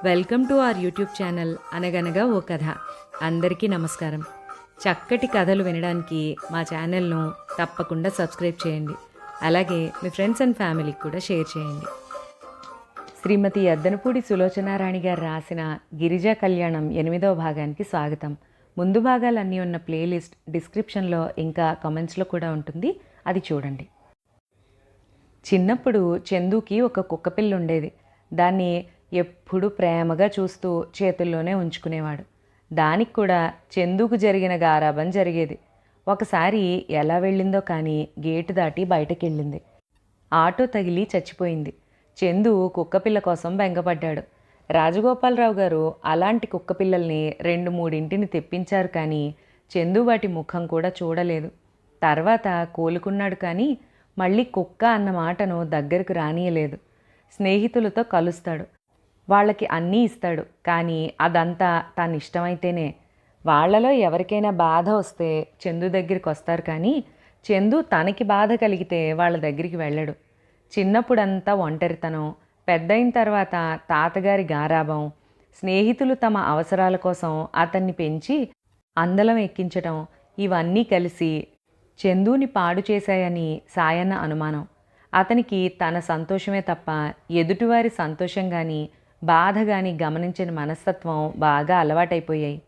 Welcome to our YouTube channel అనగనగా ఓ కథ. అందరికీ నమస్కారం. చక్కటి కథలు వినడానికి మా ఛానల్ను తప్పకుండా సబ్స్క్రైబ్ చేయండి. అలాగే మీ ఫ్రెండ్స్ అండ్ ఫ్యామిలీకి కూడా షేర్ చేయండి. శ్రీమతి ఎద్దనపూడి సులోచనారాణి గారు రాసిన గిరిజా కళ్యాణం 8వ భాగానికి స్వాగతం. ముందు భాగాలన్నీ ఉన్న ప్లేలిస్ట్ డిస్క్రిప్షన్లో ఇంకా కామెంట్స్లో కూడా ఉంటుంది, అది చూడండి. చిన్నప్పుడు చందుకి ఒక కుక్కపిల్ల ఉండేది. దాన్ని ఎప్పుడు ప్రేమగా చూస్తూ చేతుల్లోనే ఉంచుకునేవాడు. దానికి కూడా చందుకు జరిగిన గారాబం జరిగేది. ఒకసారి ఎలా వెళ్ళిందో కానీ గేటు దాటి బయటకెళ్ళింది. ఆటో తగిలి చచ్చిపోయింది. చందు కుక్కపిల్ల కోసం బెంగపడ్డాడు. రాజగోపాలరావు గారు అలాంటి కుక్కపిల్లల్ని 2-3 తెప్పించారు, కానీ చందు వాటి ముఖం కూడా చూడలేదు. తర్వాత కోలుకున్నాడు, కానీ మళ్ళీ కుక్క అన్న మాటను దగ్గరకు రానియలేదు. స్నేహితులతో కలుస్తాడు, వాళ్ళకి అన్నీ ఇస్తాడు, కానీ అదంతా తన ఇష్టమైతేనే. వాళ్లలో ఎవరికైనా బాధ వస్తే చందు దగ్గరికి వస్తారు, కానీ చందు తనకి బాధ కలిగితే వాళ్ళ దగ్గరికి వెళ్ళడు. చిన్నప్పుడంతా ఒంటరితనం, పెద్దయిన తర్వాత తాతగారి గారాబం, స్నేహితులు తమ అవసరాల కోసం అతన్ని పెంచి అందలం ఎక్కించటం, ఇవన్నీ కలిసి చందుని పాడు చేశాయని సాయన్న అనుమానం. అతనికి తన సంతోషమే తప్ప ఎదుటివారి సంతోషం కానీ బాధ కానీ గమనించిన మనస్తత్వం బాగా అలవాటైపోయాయి.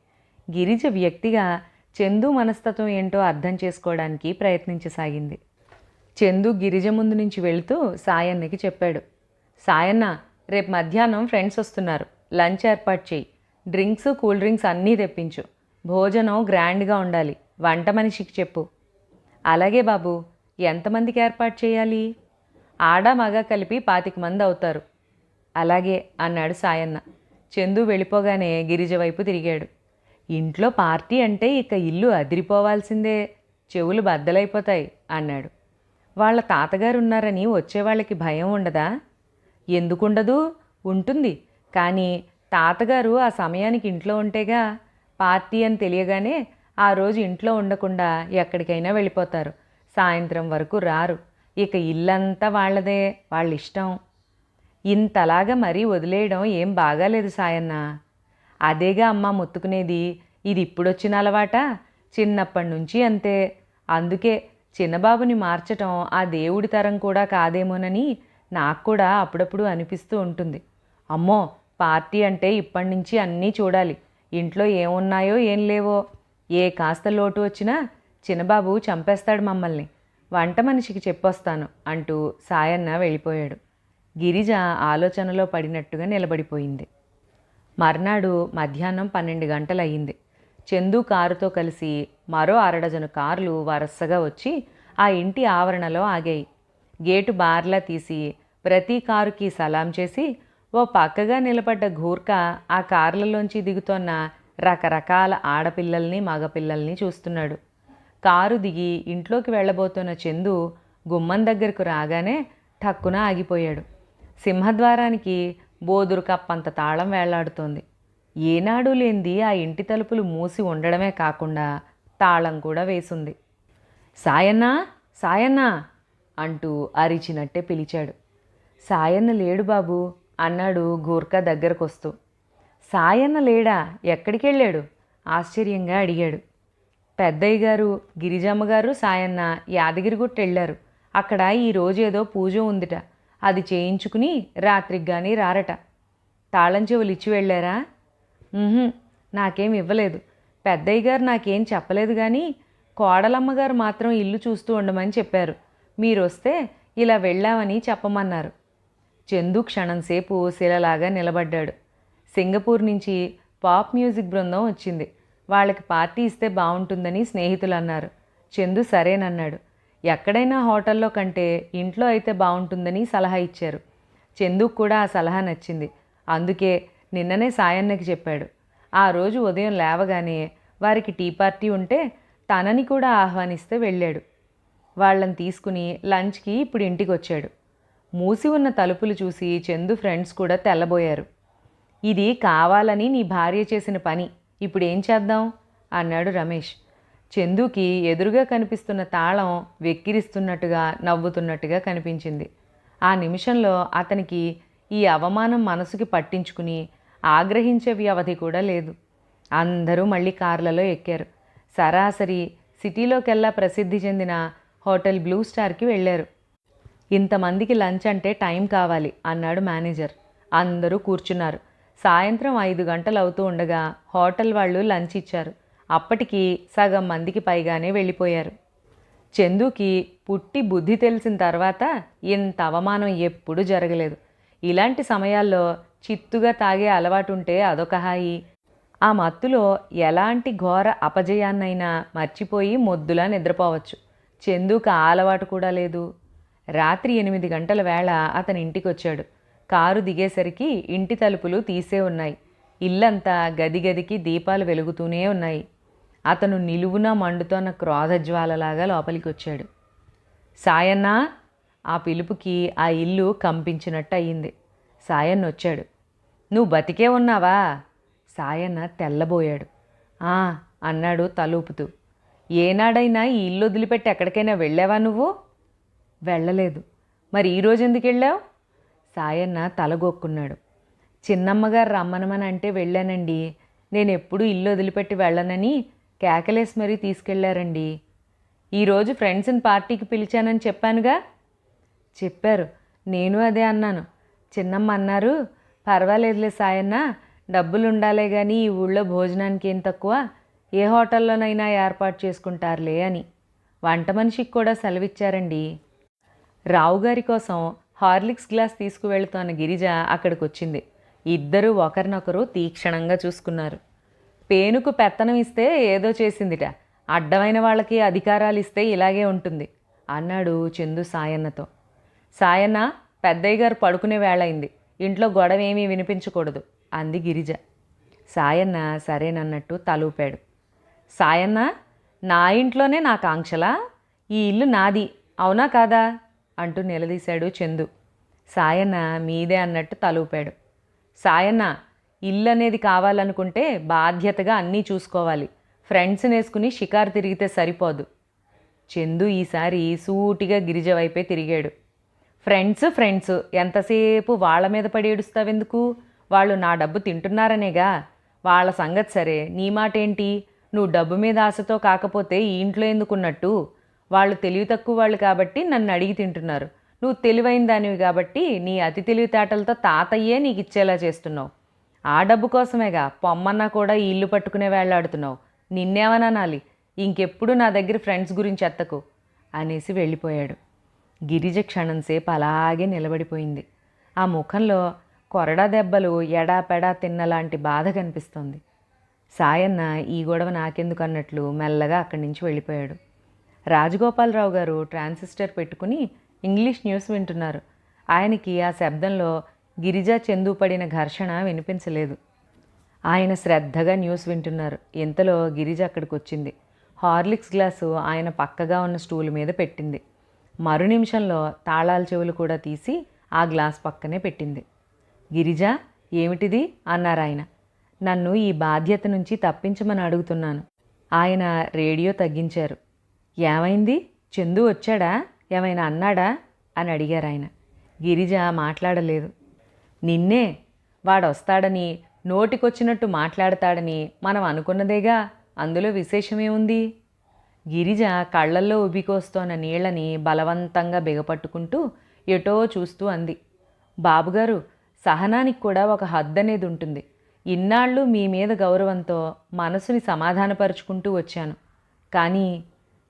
గిరిజ వ్యక్తిగా చందు మనస్తత్వం ఏంటో అర్థం చేసుకోవడానికి ప్రయత్నించసాగింది. చందు గిరిజ ముందు నుంచి వెళుతూ సాయన్నకి చెప్పాడు, సాయన్న, రేపు మధ్యాహ్నం ఫ్రెండ్స్ వస్తున్నారు, లంచ్ ఏర్పాటు చేయి, డ్రింక్స్ కూల్ డ్రింక్స్ అన్నీ తెప్పించు, భోజనం గ్రాండ్గా ఉండాలి, వంట మనిషికి చెప్పు. అలాగే బాబు, ఎంతమందికి ఏర్పాటు చేయాలి? ఆడ మగ కలిపి 25 మంది అవుతారు. అలాగే అన్నాడు సాయన్న. చందు వెళ్ళిపోగానే గిరిజ వైపు తిరిగాడు. ఇంట్లో పార్టీ అంటే ఇక ఇల్లు అదిరిపోవాల్సిందే, చెవులు బద్దలైపోతాయి అన్నాడు. వాళ్ళ తాతగారు ఉన్నారని వచ్చేవాళ్ళకి భయం ఉండదా? ఎందుకుండదు, ఉంటుంది. కానీ తాతగారు ఆ సమయానికి ఇంట్లో ఉంటేగా. పార్టీ అని తెలియగానే ఆ రోజు ఇంట్లో ఉండకుండా ఎక్కడికైనా వెళ్ళిపోతారు. సాయంత్రం వరకు రారు. ఇక ఇల్లంతా వాళ్ళదే, వాళ్ళ ఇష్టం. ఇంతలాగా మరీ వదిలేయడం ఏం బాగాలేదు సాయన్న. అదేగా అమ్మ మొత్తుకునేది, ఇది ఇప్పుడొచ్చిన అలవాటా? చిన్నప్పటి నుంచి అంతే. అందుకే చిన్నబాబుని మార్చటం ఆ దేవుడి తరం కూడా కాదేమోనని నాకు కూడా అప్పుడప్పుడు అనిపిస్తూ ఉంటుంది. అమ్మో, పార్టీ అంటే ఇప్పటి నుంచి అన్నీ చూడాలి, ఇంట్లో ఏమున్నాయో ఏం లేవో. ఏ కాస్త లోటు వచ్చినా చిన్నబాబు చంపేస్తాడు మమ్మల్ని, వంట మనిషికి చెప్పొస్తాను అంటూ సాయన్న వెళ్ళిపోయాడు. గిరిజ ఆలోచనలో పడినట్టుగా నిలబడిపోయింది. మర్నాడు మధ్యాహ్నం 12 గంటలయ్యింది. చందు కారుతో కలిసి మరో 1/2 డజను కార్లు వరసగా వచ్చి ఆ ఇంటి ఆవరణలో ఆగాయి. గేటు బార్లా తీసి ప్రతి కారుకి సలాం చేసి ఓ పక్కగా నిలబడ్డ ఘూర్ఖా ఆ కార్లలోంచి దిగుతోన్న రకరకాల ఆడపిల్లల్ని మగపిల్లల్ని చూస్తున్నాడు. కారు దిగి ఇంట్లోకి వెళ్ళబోతున్న చందు గుమ్మం దగ్గరకు రాగానే ఠక్కున ఆగిపోయాడు. సింహద్వారానికి బోదురు కప్పంత తాళం వేళ్లాడుతోంది. ఏనాడు లేంది ఆ ఇంటి తలుపులు మూసి ఉండడమే కాకుండా తాళం కూడా వేసుంది. సాయన్నా, సాయన్నా అంటూ అరిచినట్టే పిలిచాడు. సాయన్న లేడు బాబు అన్నాడు ఘూర్ఖా దగ్గరకొస్తూ. సాయన్న లేడా? ఎక్కడికెళ్ళాడు? ఆశ్చర్యంగా అడిగాడు. పెద్దయ్య గారు, గిరిజమ్మగారు, సాయన్న యాదగిరిగుట్ట వెళ్ళారు. అక్కడ ఈరోజు ఏదో పూజ ఉందిట, అది చేయించుకుని రాత్రికి కానీ రారట. తాళం చెవులు ఇచ్చి వెళ్ళారా? నాకేం ఇవ్వలేదు. పెద్దయ్య గారు నాకేం చెప్పలేదు, కానీ కోడలమ్మగారు మాత్రం ఇల్లు చూస్తూ ఉండమని చెప్పారు. మీరొస్తే ఇలా వెళ్ళామని చెప్పమన్నారు. చందు క్షణంసేపు శిలలాగా నిలబడ్డాడు. సింగపూర్ నుంచి పాప్ మ్యూజిక్ బృందం వచ్చింది. వాళ్ళకి పార్టీ ఇస్తే బాగుంటుందని స్నేహితులు అన్నారు. చందు సరేనన్నాడు. ఎక్కడైనా హోటల్లో కంటే ఇంట్లో అయితే బాగుంటుందని సలహా ఇచ్చారు. చందుకు కూడా ఆ సలహా నచ్చింది. అందుకే నిన్ననే సాయన్నకి చెప్పాడు. ఆ రోజు ఉదయం లేవగానే వారికి టీ పార్టీ ఉంటే తనని కూడా ఆహ్వానిస్తే వెళ్ళాడు. వాళ్ళని తీసుకుని లంచ్కి ఇప్పుడు ఇంటికి వచ్చాడు. మూసి ఉన్న తలుపులు చూసి చందు ఫ్రెండ్స్ కూడా తెల్లబోయారు. ఇది కావాలని నీ భార్య చేసిన పని, ఇప్పుడేం చేద్దాం అన్నాడు రమేష్. చందుకి ఎదురుగా కనిపిస్తున్న తాళం వెక్కిరిస్తున్నట్టుగా నవ్వుతున్నట్టుగా కనిపించింది. ఆ నిమిషంలో అతనికి ఈ అవమానం మనసుకి పట్టించుకుని ఆగ్రహించే వ్యవధి కూడా లేదు. అందరూ మళ్ళీ కార్లలో ఎక్కారు. సరాసరి సిటీలోకెల్లా ప్రసిద్ధి చెందిన హోటల్ బ్లూ స్టార్కి వెళ్ళారు. ఇంతమందికి లంచ్ అంటే టైం కావాలి అన్నాడు మేనేజర్. అందరూ కూర్చున్నారు. సాయంత్రం 5 గంటలు అవుతూ ఉండగా హోటల్ వాళ్ళు లంచ్ ఇచ్చారు. అప్పటికి సగం మందికి పైగానే వెళ్ళిపోయారు. చందుకి పుట్టి బుద్ధి తెలిసిన తర్వాత ఇంత అవమానం ఎప్పుడూ జరగలేదు. ఇలాంటి సమయాల్లో చిత్తుగా తాగే అలవాటుంటే అదొక హాయి. ఆ మత్తులో ఎలాంటి ఘోర అపజయాన్నైనా మర్చిపోయి మొద్దులా నిద్రపోవచ్చు. చందుకు ఆ అలవాటు కూడా లేదు. రాత్రి 8 గంటల వేళ అతని ఇంటికొచ్చాడు. కారు దిగేసరికి ఇంటి తలుపులు తీసే ఉన్నాయి. ఇల్లంతా గదిగదికి దీపాలు వెలుగుతూనే ఉన్నాయి. అతను నిలువున మండుతోన్న క్రోధజ్వాలలాగా లోపలికి వచ్చాడు. సాయన్నా! ఆ పిలుపుకి ఆ ఇల్లు కంపించినట్టు అయింది. సాయన్న వచ్చాడు. నువ్వు బతికే ఉన్నావా? సాయన్న తెల్లబోయాడు. ఆ అన్నాడు తలూపుతూ. ఏనాడైనా ఈ ఇల్లు వదిలిపెట్టి ఎక్కడికైనా వెళ్ళావా నువ్వు? వెళ్ళలేదు. మరి ఈరోజు ఎందుకు వెళ్ళావు? సాయన్న తలగొక్కున్నాడు. చిన్నమ్మగారు రమ్మనమని అంటే వెళ్ళానండి. నేను ఎప్పుడూ ఇల్లు వదిలిపెట్టి వెళ్ళనని కేకలేసి మరీ తీసుకెళ్లారండి. ఈరోజు ఫ్రెండ్స్ని పార్టీకి పిలిచానని చెప్పానుగా. చెప్పారు. నేను అదే అన్నాను. చిన్నమ్మ అన్నారు, పర్వాలేదులే సాయన్న, డబ్బులు ఉండాలే కానీ ఈ ఊళ్ళో భోజనానికి ఏం తక్కువ, ఏ హోటల్లోనైనా ఏర్పాటు చేసుకుంటారులే అని. వంట మనిషికి కూడా సెలవిచ్చారండి. రావుగారి కోసం హార్లిక్స్ గ్లాస్ తీసుకువెళ్తోన్న గిరిజ అక్కడికి వచ్చింది. ఇద్దరూ ఒకరినొకరు తీక్షణంగా చూసుకున్నారు. పేనుకు పెత్తనం ఇస్తే ఏదో చేసిందిట, అడ్డమైన వాళ్ళకి అధికారాలు ఇస్తే ఇలాగే ఉంటుంది అన్నాడు చందు సాయన్నతో. సాయన్న, పెద్దయ్య గారు పడుకునే వేళయింది, ఇంట్లో గొడవ ఏమీ వినిపించకూడదు అంది గిరిజ. సాయన్న సరేనన్నట్టు తలూపాడు. సాయన్న, నా ఇంట్లోనే నాకు ఆంక్షలా? ఈ ఇల్లు నాది, అవునా కాదా అంటూ నిలదీశాడు చందు. సాయన్న మీదే అన్నట్టు తలూపాడు. సాయన్న, ఇల్లు అనేది కావాలనుకుంటే బాధ్యతగా అన్నీ చూసుకోవాలి. ఫ్రెండ్స్ని వేసుకుని షికారు తిరిగితే సరిపోదు. చందు ఈసారి సూటిగా గిరిజ వైపే తిరిగాడు. ఫ్రెండ్స్ ఎంతసేపు వాళ్ళ మీద పడి ఏడుస్తావెందుకు? వాళ్ళు నా డబ్బు తింటున్నారనేగా. వాళ్ళ సంగతి సరే, నీ మాటేంటి? నువ్వు డబ్బు మీద ఆశతో కాకపోతే ఈ ఇంట్లో ఎందుకున్నట్టు? వాళ్ళు తెలివి తక్కువ వాళ్ళు కాబట్టి నన్ను అడిగి తింటున్నారు. నువ్వు తెలివైన దానివి కాబట్టి నీ అతి తెలివితేటలతో తాతయ్యే నీకు ఇచ్చేలా చేస్తున్నావు. ఆ డబ్బు కోసమేగా పొమ్మన్నా కూడా ఈ ఇల్లు పట్టుకునే వేళ్లాడుతున్నావు. నిన్నేమనాలి? ఇంకెప్పుడు నా దగ్గర ఫ్రెండ్స్ గురించి ఎత్తకు అనేసి వెళ్ళిపోయాడు. గిరిజ క్షణంసేపు అలాగే నిలబడిపోయింది. ఆ ముఖంలో కొరడా దెబ్బలు ఎడాపెడా తిన్నలాంటి బాధ కనిపిస్తోంది. సాయన్న ఈ గొడవ నాకెందుకు అన్నట్లు మెల్లగా అక్కడి నుంచి వెళ్ళిపోయాడు. రాజగోపాలరావు గారు ట్రాన్సిస్టర్ పెట్టుకుని ఇంగ్లీష్ న్యూస్ వింటున్నారు. ఆయనకి ఆ శబ్దంలో గిరిజ చందు పడిన ఘర్షణ వినిపించలేదు. ఆయన శ్రద్ధగా న్యూస్ వింటున్నారు. ఇంతలో గిరిజ అక్కడికి వచ్చింది. హార్లిక్స్ గ్లాసు ఆయన పక్కగా ఉన్న స్టూల్ మీద పెట్టింది. మరు నిమిషంలో తాళాల చెవులు కూడా తీసి ఆ గ్లాస్ పక్కనే పెట్టింది. గిరిజ, ఏమిటిది అన్నారు ఆయన. నన్ను ఈ బాధ్యత నుంచి తప్పించమని అడుగుతున్నాను. ఆయన రేడియో తగ్గించారు. ఏమైంది? చందు వచ్చాడా? ఏమైనా అన్నాడా అని అడిగారు ఆయన. గిరిజ మాట్లాడలేదు. నిన్నే, వాడొస్తాడని, నోటికొచ్చినట్టు మాట్లాడతాడని మనం అనుకున్నదేగా, అందులో విశేషమేముంది? గిరిజ కళ్ళల్లో ఉబికొస్తోన్న నీళ్లని బలవంతంగా బిగపట్టుకుంటూ ఎటో చూస్తూ అంది. బాబుగారు, సహనానికి కూడా ఒక హద్దు అనేది ఉంటుంది. ఇన్నాళ్ళు మీ మీద గౌరవంతో మనసుని సమాధానపరుచుకుంటూ వచ్చాను.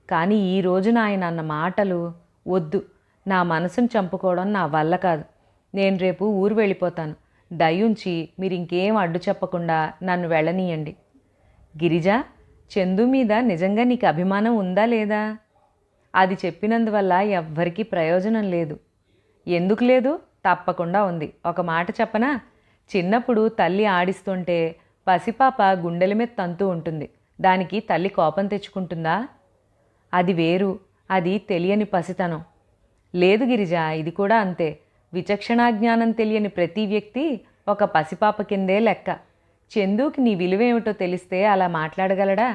కానీ ఈ రోజున ఆయన అన్న మాటలు వద్దు. నా మనసును చంపుకోవడం నా వల్ల కాదు. నేను రేపు ఊరు వెళ్ళిపోతాను. దయుంచి మీరు ఇంకేం అడ్డు చెప్పకుండా నన్ను వెళ్ళనీయండి. గిరిజ, చందు మీద నిజంగా నీకు అభిమానం ఉందా లేదా? అది చెప్పినందువల్ల ఎవ్వరికీ ప్రయోజనం లేదు. ఎందుకు లేదు? తప్పకుండా ఉంది. ఒక మాట చెప్పనా? చిన్నప్పుడు తల్లి ఆడిస్తుంటే పసిపాప గుండెల మీద తంతూ ఉంటుంది. దానికి తల్లి కోపం తెచ్చుకుంటుందా? అది వేరు. అది తెలియని పసితనం. లేదు గిరిజ, ఇది కూడా అంతే. విచక్షణాజ్ఞానం తెలియని ప్రతి వ్యక్తి ఒక పసిపాప కిందే లెక్క. చందుకి నీ విలువేమిటో తెలిస్తే అలా మాట్లాడగలడా?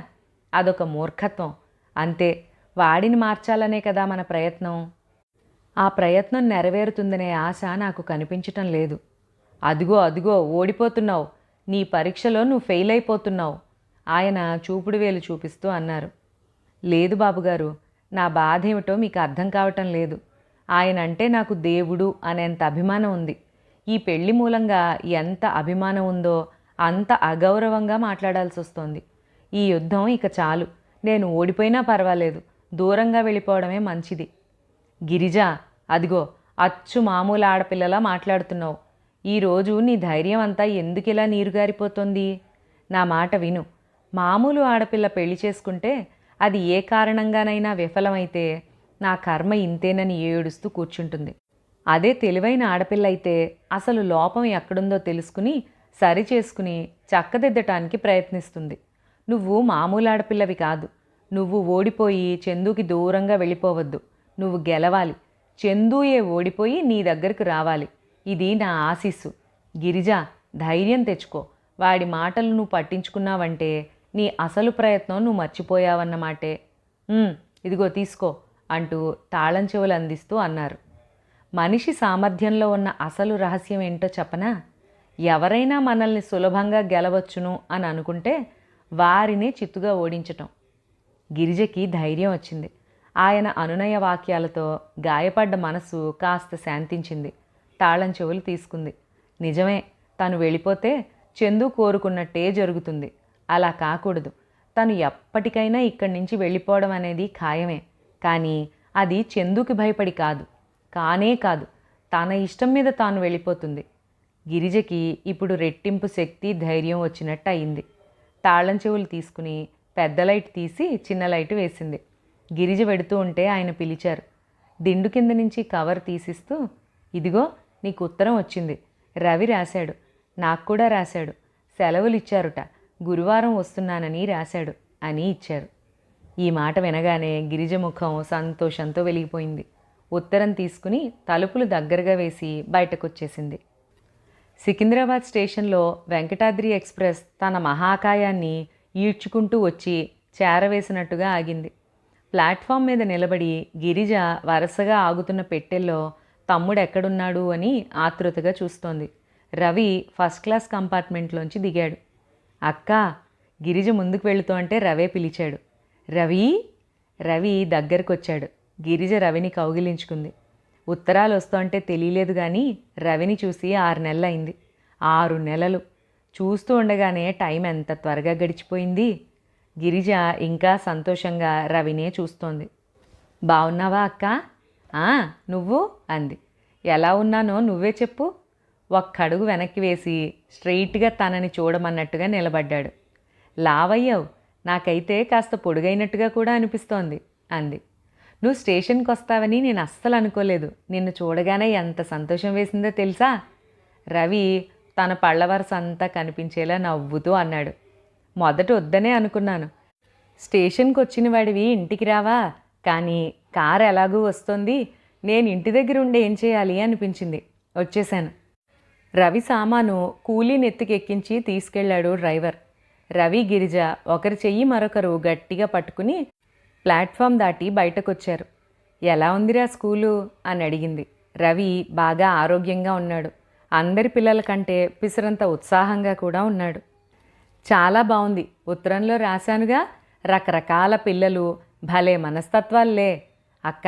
అదొక మూర్ఖత్వం. అంతే. వాడిని మార్చాలనే కదా మన ప్రయత్నం. ఆ ప్రయత్నం నెరవేరుతుందనే ఆశ నాకు కనిపించటం లేదు. అదిగో ఓడిపోతున్నావు. నీ పరీక్షలో నువ్వు ఫెయిల్ అయిపోతున్నావు ఆయన చూపుడు వేలు చూపిస్తూ అన్నారు. లేదు బాబుగారు, నా బాధ ఏమిటో మీకు అర్థం కావటం లేదు. ఆయన అంటే నాకు దేవుడు అనేంత అభిమానం ఉంది. ఈ పెళ్లి మూలంగా ఎంత అభిమానం ఉందో అంత అగౌరవంగా మాట్లాడాల్సి వస్తోంది. ఈ యుద్ధం ఇక చాలు. నేను ఓడిపోయినా పర్వాలేదు, దూరంగా వెళ్ళిపోవడమే మంచిది. గిరిజ, అదిగో అచ్చు మామూలు ఆడపిల్లలా మాట్లాడుతున్నావు. ఈరోజు నీ ధైర్యం అంతా ఎందుకిలా నీరుగారిపోతుంది? నా మాట విను. మామూలు ఆడపిల్ల పెళ్లి చేసుకుంటే అది ఏ కారణంగానైనా విఫలమైతే నా కర్మ ఇంతేనని ఏడుస్తూ కూర్చుంటుంది. అదే తెలివైన ఆడపిల్ల అయితే అసలు లోపం ఎక్కడుందో తెలుసుకుని సరిచేసుకుని చక్కదిద్దటానికి ప్రయత్నిస్తుంది. నువ్వు మామూలు ఆడపిల్లవి కాదు. నువ్వు ఓడిపోయి చందుకి దూరంగా వెళ్ళిపోవద్దు. నువ్వు గెలవాలి. చందుయే ఓడిపోయి నీ దగ్గరకు రావాలి. ఇది నా ఆశీస్సు. గిరిజ, ధైర్యం తెచ్చుకో. వాడి మాటలు నువ్వు పట్టించుకున్నావంటే నీ అసలు ప్రయత్నం నువ్వు మర్చిపోయావన్నమాటే. ఇదిగో తీసుకో అంటూ తాళం చెవులు అందిస్తూ అన్నారు. మనిషి సామర్థ్యంలో ఉన్న అసలు రహస్యం ఏంటో చెప్పనా? ఎవరైనా మనల్ని సులభంగా గెలవచ్చును అని అనుకుంటే వారినే చిత్తుగా ఓడించటం. గిరిజకి ధైర్యం వచ్చింది. ఆయన అనునయ వాక్యాలతో గాయపడ్డ మనసు కాస్త శాంతించింది. తాళం చెవులు తీసుకుంది. నిజమే, తను వెళ్ళిపోతే చందు కోరుకున్నట్టే జరుగుతుంది. అలా కాకూడదు. తను ఎప్పటికైనా ఇక్కడి నుంచి వెళ్ళిపోవడం అనేది ఖాయమే. కానీ అది చందుకి భయపడి కాదు. కానే కాదు, తన ఇష్టం మీద తాను వెళ్ళిపోతుంది. గిరిజకి ఇప్పుడు రెట్టింపు శక్తి, ధైర్యం వచ్చినట్టు అయింది. తాళం చెవులు తీసుకుని పెద్ద లైట్ తీసి చిన్న లైట్ వేసింది. గిరిజ వెడుతూ ఉంటే ఆయన పిలిచారు. దిండు కింద నుంచి కవర్ తీసిస్తూ, ఇదిగో నీకు ఉత్తరం వచ్చింది. రవి రాశాడు. నాకు కూడా రాశాడు. సెలవులు ఇచ్చారుట. గురువారం వస్తున్నానని రాశాడు అని ఇచ్చారు. ఈ మాట వినగానే గిరిజ ముఖం సంతోషంతో వెలిగిపోయింది. ఉత్తరం తీసుకుని తలుపులు దగ్గరగా వేసి బయటకొచ్చేసింది. సికింద్రాబాద్ స్టేషన్లో వెంకటాద్రి ఎక్స్ప్రెస్ తన మహాకాయాన్ని ఈడ్చుకుంటూ వచ్చి చేరవేసినట్టుగా ఆగింది. ప్లాట్ఫామ్ మీద నిలబడి గిరిజ వరుసగా ఆగుతున్న పెట్టెల్లో తమ్ముడు ఎక్కడున్నాడు అని ఆతృతగా చూస్తోంది. రవి ఫస్ట్ క్లాస్ కంపార్ట్మెంట్లోంచి దిగాడు. అక్క, గిరిజ ముందుకు వెళుతూ అంటే రవే పిలిచాడు. రవి. రవి దగ్గరకొచ్చాడు. గిరిజ రవిని కౌగిలించుకుంది. ఉత్తరాలు వస్తుంటే తెలియలేదు కానీ రవిని చూసి 6 నెలలైంది. 6 నెలలు చూస్తూ ఉండగానే టైం ఎంత త్వరగా గడిచిపోయింది. గిరిజ ఇంకా సంతోషంగా రవినే చూస్తోంది. బాగున్నావా అక్క? నువ్వు అంది. ఎలా ఉన్నానో నువ్వే చెప్పు. ఒక్కడుగు వెనక్కి వేసి స్ట్రెయిట్గా తనని చూడమన్నట్టుగా నిలబడ్డాడు. లావయ్యావు. నాకైతే కాస్త పొడుగైనట్టుగా కూడా అనిపిస్తోంది అంది. నువ్వు స్టేషన్కి వస్తావని నేను అస్సలు అనుకోలేదు. నిన్ను చూడగానే ఎంత సంతోషం వేసిందో తెలుసా? రవి తన పళ్ళ వరస అంతా కనిపించేలా నవ్వుతూ అన్నాడు. మొదట వద్దనే అనుకున్నాను. స్టేషన్కి వచ్చిన వాడివి ఇంటికి రావా? కానీ కారు ఎలాగూ వస్తుంది, నేను ఇంటి దగ్గర ఉండి ఏం చేయాలి అనిపించింది. వచ్చేశాను. రవి సామాను కూలీని ఎత్తుకెక్కించి తీసుకెళ్లాడు డ్రైవర్. రవి, గిరిజ ఒకరి చెయ్యి మరొకరు గట్టిగా పట్టుకుని ప్లాట్ఫామ్ దాటి బయటకొచ్చారు. ఎలా ఉందిరా స్కూలు అని అడిగింది. రవి బాగా ఆరోగ్యంగా ఉన్నాడు. అందరి పిల్లల కంటే పిసరంత ఉత్సాహంగా కూడా ఉన్నాడు. చాలా బాగుంది. ఉత్తరంలో రాశానుగా, రకరకాల పిల్లలు, భలే మనస్తత్వాల్లే. అక్క,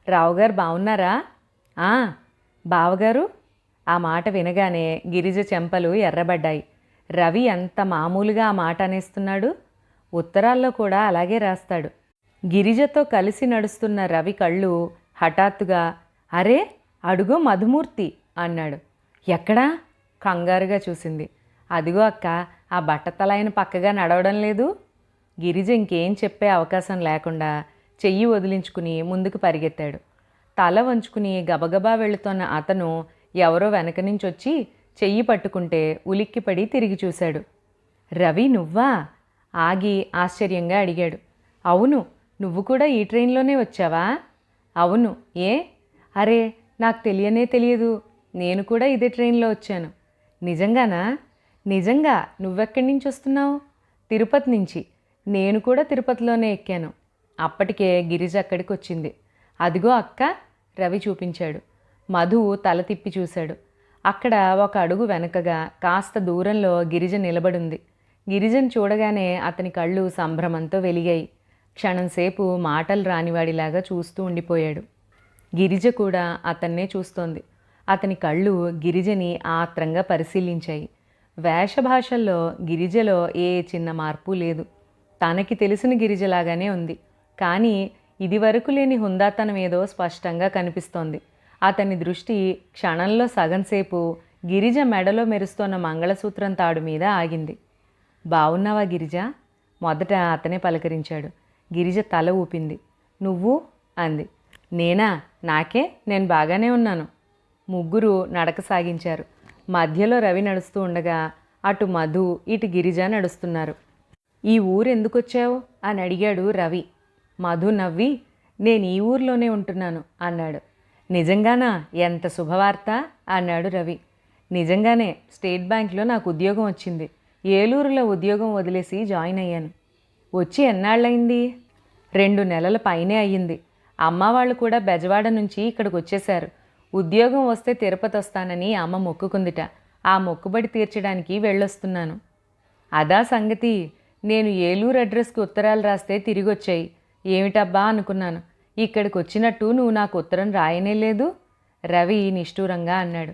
రావుగారు బాగున్నారా? బావగారు. ఆ మాట వినగానే గిరిజ చెంపలు ఎర్రబడ్డాయి. రవి ఎంత మామూలుగా ఆ మాట అనేస్తున్నాడు. ఉత్తరాల్లో కూడా అలాగే రాస్తాడు. గిరిజతో కలిసి నడుస్తున్న రవి కళ్ళు హఠాత్తుగా, అరే అడుగో మధుమూర్తి అన్నాడు. ఎక్కడా? కంగారుగా చూసింది. అదిగో అక్క, ఆ బట్టతలాయన పక్కగా నడవడం లేదు. గిరిజ ఇంకేం చెప్పే అవకాశం లేకుండా చెయ్యి వదిలించుకుని ముందుకు పరిగెత్తాడు. తల వంచుకుని గబగబా వెళుతున్న అతను ఎవరో వెనక నుంచి వచ్చి చెయ్యి పట్టుకుంటే ఉలిక్కిపడి తిరిగి చూశాడు. రవి, నువ్వా? ఆగి ఆశ్చర్యంగా అడిగాడు. అవును, నువ్వు కూడా ఈ ట్రైన్లోనే వచ్చావా? అవును. ఏ? అరే, నాకు తెలియదు. నేను కూడా ఇదే ట్రైన్లో వచ్చాను. నిజంగానా? నిజంగా. నువ్వెక్కడి నుంచి వస్తున్నావు? తిరుపతి నుంచి. నేను కూడా తిరుపతిలోనే ఎక్కాను. అప్పటికే గిరిజ అక్కడికి వచ్చింది. అదిగో అక్క, రవి చూపించాడు. మధు తల తిప్పి చూశాడు. అక్కడ ఒక అడుగు వెనకగా కాస్త దూరంలో గిరిజ నిలబడుంది. గిరిజను చూడగానే అతని కళ్ళు సంభ్రమంతో వెలిగాయి. క్షణంసేపు మాటలు రానివాడిలాగా చూస్తూ ఉండిపోయాడు. గిరిజ కూడా అతన్నే చూస్తోంది. అతని కళ్ళు గిరిజని ఆత్రంగా పరిశీలించాయి. వేషభాషల్లో గిరిజలో ఏ చిన్న మార్పు లేదు. తనకి తెలిసిన గిరిజలాగానే ఉంది. కానీ ఇదివరకు లేని హుందాతనం ఏదో స్పష్టంగా కనిపిస్తోంది. అతని దృష్టి క్షణంలో సగంసేపు గిరిజ మెడలో మెరుస్తోన్న మంగళసూత్రం తాడు మీద ఆగింది. బావున్నావా గిరిజ? మొదట అతనే పలకరించాడు. గిరిజ తల ఊపింది. నువ్వు? అంది. నేనా? నాకే, నేను బాగానే ఉన్నాను. ముగ్గురు నడక సాగించారు. మధ్యలో రవి నడుస్తూ ఉండగా అటు మధు ఇటు గిరిజ నడుస్తున్నారు. ఈ ఊరు ఎందుకొచ్చావు అని అడిగాడు రవి. మధు నవ్వి, నేను ఈ ఊర్లోనే ఉంటున్నాను అన్నాడు. నిజంగానా? ఎంత శుభవార్త అన్నాడు రవి. నిజంగానే, స్టేట్ బ్యాంక్లో నాకు ఉద్యోగం వచ్చింది. ఏలూరులో ఉద్యోగం వదిలేసి జాయిన్ అయ్యాను. వచ్చి ఎన్నాళ్ళయింది? 2 నెలల పైనే అయ్యింది. అమ్మ వాళ్ళు కూడా బెజవాడ నుంచి ఇక్కడికి వచ్చేశారు. ఉద్యోగం వస్తే తిరుపతి వస్తానని అమ్మ మొక్కుకుందిట. ఆ మొక్కుబడి తీర్చడానికి వెళ్ళొస్తున్నాను. అదా సంగతి. నేను ఏలూరు అడ్రస్కి ఉత్తరాలు రాస్తే తిరిగి వచ్చాయి. ఏమిటబ్బా అనుకున్నాను. ఇక్కడికి వచ్చినట్టు నువ్వు నాకు ఉత్తరం రాయనే లేదు. రవి నిష్ఠూరంగా అన్నాడు.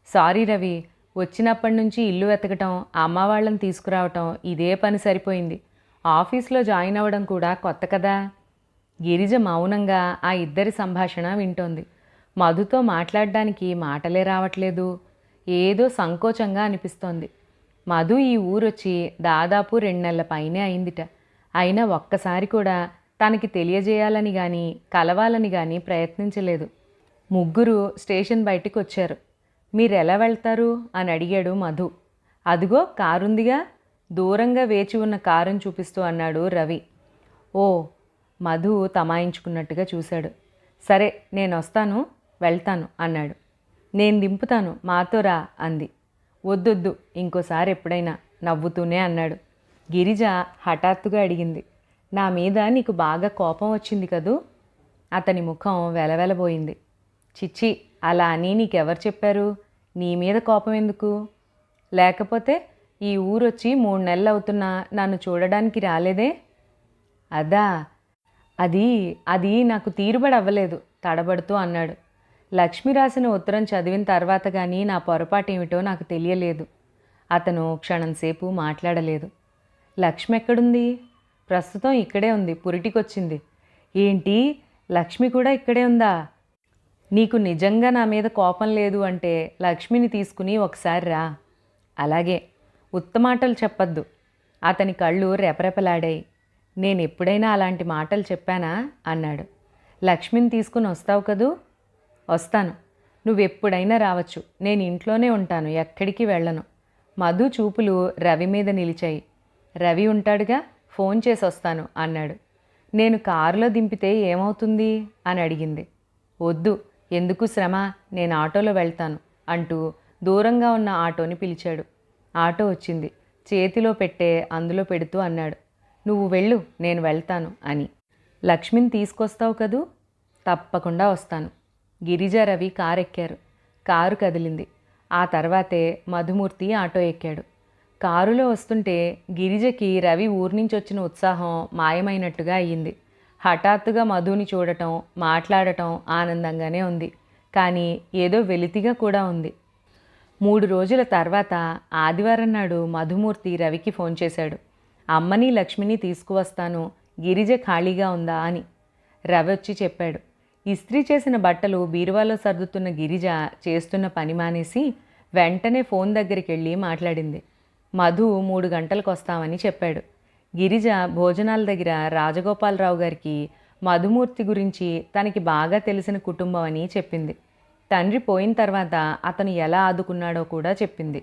సారీ రవి, వచ్చినప్పటి నుంచి ఇల్లు వెతకటం, అమ్మ వాళ్ళని తీసుకురావటం ఇదే పని సరిపోయింది. ఆఫీస్లో జాయిన్ అవ్వడం కూడా కొత్త కదా. గిరిజ మౌనంగా ఆ ఇద్దరి సంభాషణ వింటోంది. మధుతో మాట్లాడడానికి మాటలే రావట్లేదు. ఏదో సంకోచంగా అనిపిస్తోంది. మధు ఈ ఊరొచ్చి దాదాపు 2 నెలల పైనే అయిందిట. అయినా ఒక్కసారి కూడా తనకి తెలియజేయాలని కానీ కలవాలని కానీ ప్రయత్నించలేదు. ముగ్గురు స్టేషన్ బయటికి వచ్చారు. మీరెలా వెళ్తారు అని అడిగాడు మధు. అదిగో కారుందిగా, దూరంగా వేచి ఉన్న కారుని చూపిస్తూ అన్నాడు రవి. ఓ, మధు తమాయించుకున్నట్టుగా చూశాడు. సరే, నేను వస్తాను, వెళ్తాను అన్నాడు. నేను దింపుతాను, మాతో రా అంది. వద్దొద్దు, ఇంకోసారి ఎప్పుడైనా నవ్వుతూనే అన్నాడు. గిరిజ హఠాత్తుగా అడిగింది. నా మీద నీకు బాగా కోపం వచ్చింది కదూ? అతని ముఖం వెలవెలబోయింది. చిచ్చి, అలా అని నీకెవరు చెప్పారు? నీ మీద కోపం ఎందుకు? లేకపోతే ఈ ఊరొచ్చి 3 నెలలు అవుతున్నా నన్ను చూడడానికి రాలేదే? అదా, అది నాకు తీరుబడి అవ్వలేదు తడబడుతూ అన్నాడు. లక్ష్మి రాసిన ఉత్తరం చదివిన తర్వాత కానీ నా పొరపాటు ఏమిటో నాకు తెలియలేదు. అతను క్షణంసేపు మాట్లాడలేదు. లక్ష్మి ఎక్కడుంది? ప్రస్తుతం ఇక్కడే ఉంది, పురిటికొచ్చింది. ఏంటి, లక్ష్మి కూడా ఇక్కడే ఉందా? నీకు నిజంగా నా మీద కోపం లేదు అంటే లక్ష్మిని తీసుకుని ఒకసారి రా. అలాగే, ఉత్తమాటలు చెప్పద్దు. అతని కళ్ళు రెపరెపలాడాయి. నేను ఎప్పుడైనా అలాంటి మాటలు చెప్పానా అన్నాడు. లక్ష్మిని తీసుకుని వస్తావు కదూ? వస్తాను, నువ్వెప్పుడైనా రావచ్చు. నేను ఇంట్లోనే ఉంటాను, ఎక్కడికి వెళ్ళను. మధు చూపులు రవి మీద నిలిచాయి. రవి ఉంటాడుగా, ఫోన్ చేసి వస్తాను అన్నాడు. నేను కారులో దింపితే ఏమవుతుంది అని అడిగింది. వద్దు, ఎందుకు శ్రమ, నేను ఆటోలో వెళ్తాను అంటూ దూరంగా ఉన్న ఆటోని పిలిచాడు. ఆటో వచ్చింది. చేతిలో పెట్టే అందులో పెడుతూ అన్నాడు, నువ్వు వెళ్ళు, నేను వెళ్తాను అని. లక్ష్మిని తీసుకొస్తావు కదూ? తప్పకుండా వస్తాను. గిరిజ రవి కారు ఎక్కారు. కారు కదిలింది. ఆ తర్వాతే మధుమూర్తి ఆటో ఎక్కాడు. కారులో వస్తుంటే గిరిజకి రవి ఊరి నుంచి వచ్చిన ఉత్సాహం మాయమైనట్టుగా అయ్యింది. హఠాత్తుగా మధుని చూడటం, మాట్లాడటం ఆనందంగానే ఉంది. కానీ ఏదో వెలితిగా కూడా ఉంది. 3 రోజుల తర్వాత ఆదివారం నాడు మధుమూర్తి రవికి ఫోన్ చేశాడు. అమ్మని లక్ష్మిని తీసుకువస్తాను, గిరిజ ఖాళీగా ఉందా అని. రవి వచ్చి చెప్పాడు. ఇస్త్రీ చేసిన బట్టలు బీరువాలో సర్దుతున్న గిరిజ చేస్తున్న పని మానేసి వెంటనే ఫోన్ దగ్గరికి వెళ్ళి మాట్లాడింది. మధు 3 గంటలకు వస్తామని చెప్పాడు. గిరిజ భోజనాల దగ్గర రాజగోపాలరావు గారికి మధుమూర్తి గురించి తనకి బాగా తెలిసిన కుటుంబం అని చెప్పింది. తండ్రి పోయిన తర్వాత అతను ఎలా ఆదుకున్నాడో కూడా చెప్పింది.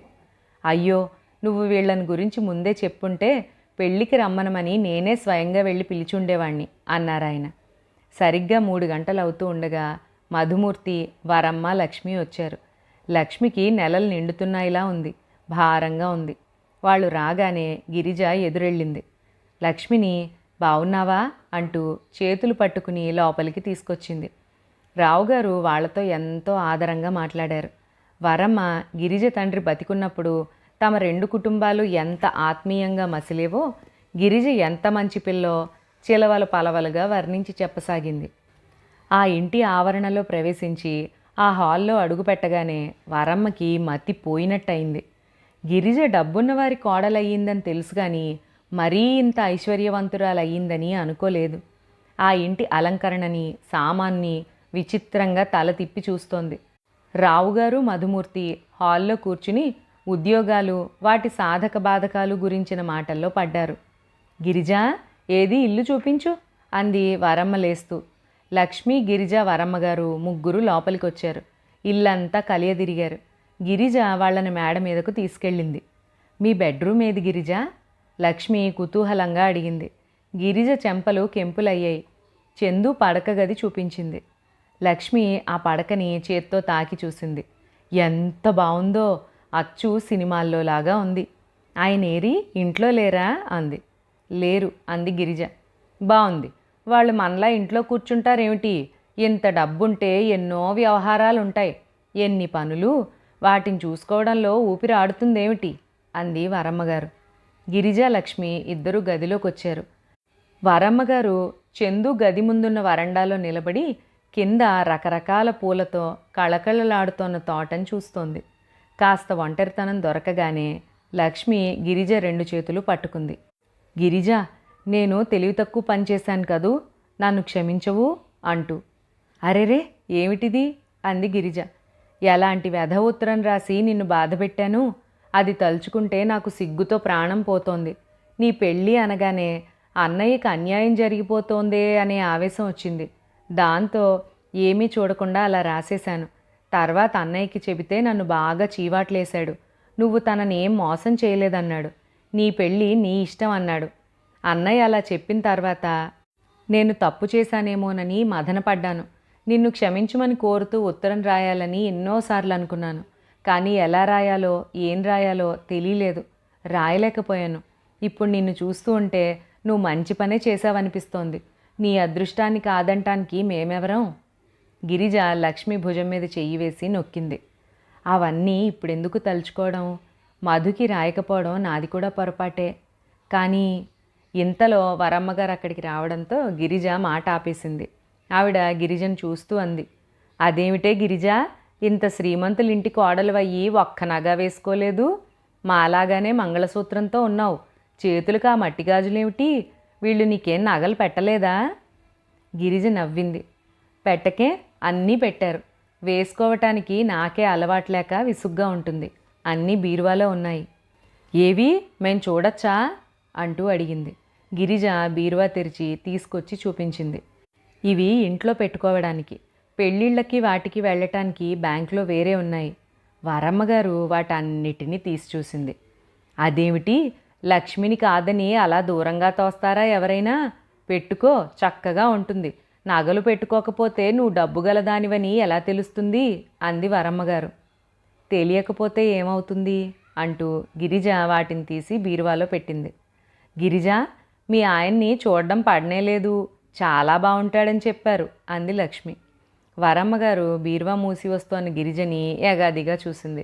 అయ్యో, నువ్వు వీళ్ళని గురించి ముందే చెప్పుంటే పెళ్ళికి రమ్మనమని నేనే స్వయంగా వెళ్ళి పిలిచుండేవాణ్ణి అన్నారాయన. సరిగ్గా 3 గంటలు అవుతూ ఉండగా మధుమూర్తి, వరమ్మ, లక్ష్మి వచ్చారు. లక్ష్మికి నెలలు నిండుతున్నాయిలా ఉంది, భారంగా ఉంది. వాళ్ళు రాగానే గిరిజ ఎదురెళ్ళింది. లక్ష్మిని బావున్నావా అంటూ చేతులు పట్టుకుని లోపలికి తీసుకొచ్చింది. రావుగారు వాళ్లతో ఎంతో ఆదరంగా మాట్లాడారు. వరమ్మ గిరిజ తండ్రి బతికున్నప్పుడు తమ 2 కుటుంబాలు ఎంత ఆత్మీయంగా మసిలేవో, గిరిజ ఎంత మంచి పిల్లో చిలవలు పలవలుగా వర్ణించి చెప్పసాగింది. ఆ ఇంటి ఆవరణలో ప్రవేశించి ఆ హాల్లో అడుగుపెట్టగానే వరమ్మకి మతి పోయినట్టయింది. గిరిజ డబ్బున్నవారి కోడలయ్యిందని తెలుసు కానీ మరీ ఇంత ఐశ్వర్యవంతురాలయ్యిందని అనుకోలేదు. ఆ ఇంటి అలంకరణని, సామాన్ని విచిత్రంగా తల తిప్పి చూస్తోంది. రావుగారు, మధుమూర్తి హాల్లో కూర్చుని ఉద్యోగాలు, వాటి సాధక బాధకాలు గురించిన మాటల్లో పడ్డారు. గిరిజా, ఏది ఇల్లు చూపించు అంది వరమ్మ లేస్తూ. లక్ష్మి, గిరిజ, వరమ్మగారు ముగ్గురు లోపలికొచ్చారు. ఇల్లంతా కలియదిరిగారు. గిరిజ వాళ్ళని మేడ మీదకు తీసుకెళ్ళింది. మీ బెడ్రూమ్ ఏది గిరిజ? లక్ష్మి కుతూహలంగా అడిగింది. గిరిజ చెంపలు కెంపులయ్యాయి. చందు పడక గది చూపించింది. లక్ష్మి ఆ పడకని చేత్తో తాకి చూసింది. ఎంత బావుందో, అచ్చు సినిమాల్లో లాగా ఉంది. ఆయనేరి ఇంట్లో లేరా అంది. లేరు అంది గిరిజ. బావుంది, వాళ్ళు మనలా ఇంట్లో కూర్చుంటారేమిటి? ఇంత డబ్బుంటే ఎన్నో వ్యవహారాలుంటాయి, ఎన్ని పనులు, వాటిని చూసుకోవడంలో ఊపిరి ఆడుతుందేమిటి అంది వరమ్మగారు. గిరిజ, లక్ష్మి ఇద్దరు గదిలోకొచ్చారు. వరమ్మగారు చందు గది ముందున్న వరండాలో నిలబడి కింద రకరకాల పూలతో కళకళలాడుతోన్న తోటని చూస్తోంది. కాస్త ఒంటరితనం దొరకగానే లక్ష్మి గిరిజ 2 చేతులు పట్టుకుంది. గిరిజ, నేను తెలివి తక్కువ పనిచేశాను కదూ, నన్ను క్షమించవు అంటూ. అరెరే, ఏమిటిది అంది గిరిజ. ఎలాంటి వ్యధ ఉత్తరం రాసి నిన్ను బాధపెట్టాను, అది తలుచుకుంటే నాకు సిగ్గుతో ప్రాణం పోతోంది. నీ పెళ్ళి అనగానే అన్నయ్యకి అన్యాయం జరిగిపోతోందే అనే ఆవేశం వచ్చింది. దాంతో ఏమీ చూడకుండా అలా రాసేశాను. తర్వాత అన్నయ్యకి చెబితే నన్ను బాగా చీవాట్లేశాడు. నువ్వు తననేం మోసం చేయలేదన్నాడు. నీ పెళ్ళి నీ ఇష్టం అన్నాడు. అన్నయ్య అలా చెప్పిన తర్వాత నేను తప్పు చేశానేమోనని మదనపడ్డాను. నిన్ను క్షమించమని కోరుతూ ఉత్తరం రాయాలని ఎన్నోసార్లు అనుకున్నాను. కానీ ఎలా రాయాలో, ఏం రాయాలో తెలియలేదు, రాయలేకపోయాను. ఇప్పుడు నిన్ను చూస్తూ ఉంటే నువ్వు మంచి పనే చేశావనిపిస్తోంది. నీ అదృష్టాన్ని కాదంటానికి మేమెవరం? గిరిజ లక్ష్మి భుజం మీద చెయ్యి వేసి నొక్కింది. అవన్నీ ఇప్పుడెందుకు తలుచుకోవడం? మధుకి రాయకపోవడం నాది కూడా పొరపాటే. కానీ ఇంతలో వరమ్మగారు అక్కడికి రావడంతో గిరిజ మాట ఆపేసింది. ఆవిడ గిరిజను చూస్తూ అంది. అదేమిటే గిరిజ, ఇంత శ్రీమంతులింటి కోడలువయ్యి ఒక్క నగ వేసుకోలేదు? మాలాగానే మంగళసూత్రంతో ఉన్నావు. చేతులకు ఆ మట్టి గాజులేమిటి? వీళ్ళు నీకేం నగలు పెట్టలేదా? గిరిజ నవ్వింది. పెట్టకే, అన్నీ పెట్టారు. వేసుకోవటానికి నాకే అలవాట్లేక విసుగ్గా ఉంటుంది. అన్నీ బీరువాలో ఉన్నాయి. ఏవి, మేం చూడొచ్చా అంటూ అడిగింది. గిరిజ బీరువా తెరిచి తీసుకొచ్చి చూపించింది. ఇవి ఇంట్లో పెట్టుకోవడానికి, పెళ్ళిళ్ళకి వాటికి వెళ్ళటానికి బ్యాంకులో వేరే ఉన్నాయి. వరమ్మగారు వాటన్నిటినీ తీసి చూసింది. అదేమిటి, లక్ష్మిని కాదని అలా దూరంగా తోస్తారా ఎవరైనా? పెట్టుకో, చక్కగా ఉంటుంది. నగలు పెట్టుకోకపోతే నువ్వు డబ్బు గలదానివని ఎలా తెలుస్తుంది అంది వరమ్మగారు. తెలియకపోతే ఏమవుతుంది అంటూ గిరిజ వాటిని తీసి బీరువాలో పెట్టింది. గిరిజ, మీ ఆయన్ని చూడడం పడనేలేదు, చాలా బాగుంటాడని చెప్పారు అంది లక్ష్మి. వరమ్మగారు బీరువా మూసి వస్తోన్న గిరిజని ఎగాదిగా చూసింది.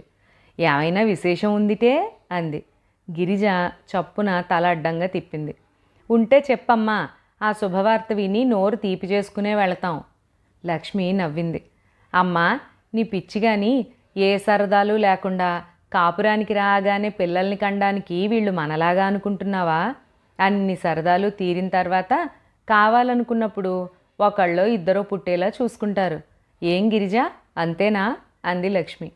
ఏమైనా విశేషం ఉందిటే అంది. గిరిజ చప్పున తల అడ్డంగా తిప్పింది. ఉంటే చెప్పమ్మా, ఆ శుభవార్త విని నోరు తీపి చేసుకునే వెళతాం. లక్ష్మి నవ్వింది. అమ్మా, నీ పిచ్చిగాని ఏ సరదాలు లేకుండా కాపురానికి రాగానే పిల్లల్ని కండానికి వీళ్ళు మనలాగా అనుకుంటున్నావా? అన్ని సరదాలు తీరిన తర్వాత కావాలనుకున్నప్పుడు ఒకళ్ళో ఇద్దరో పుట్టేలా చూసుకుంటారు. ఏం గిరిజ, అంతేనా అంది లక్ష్మి.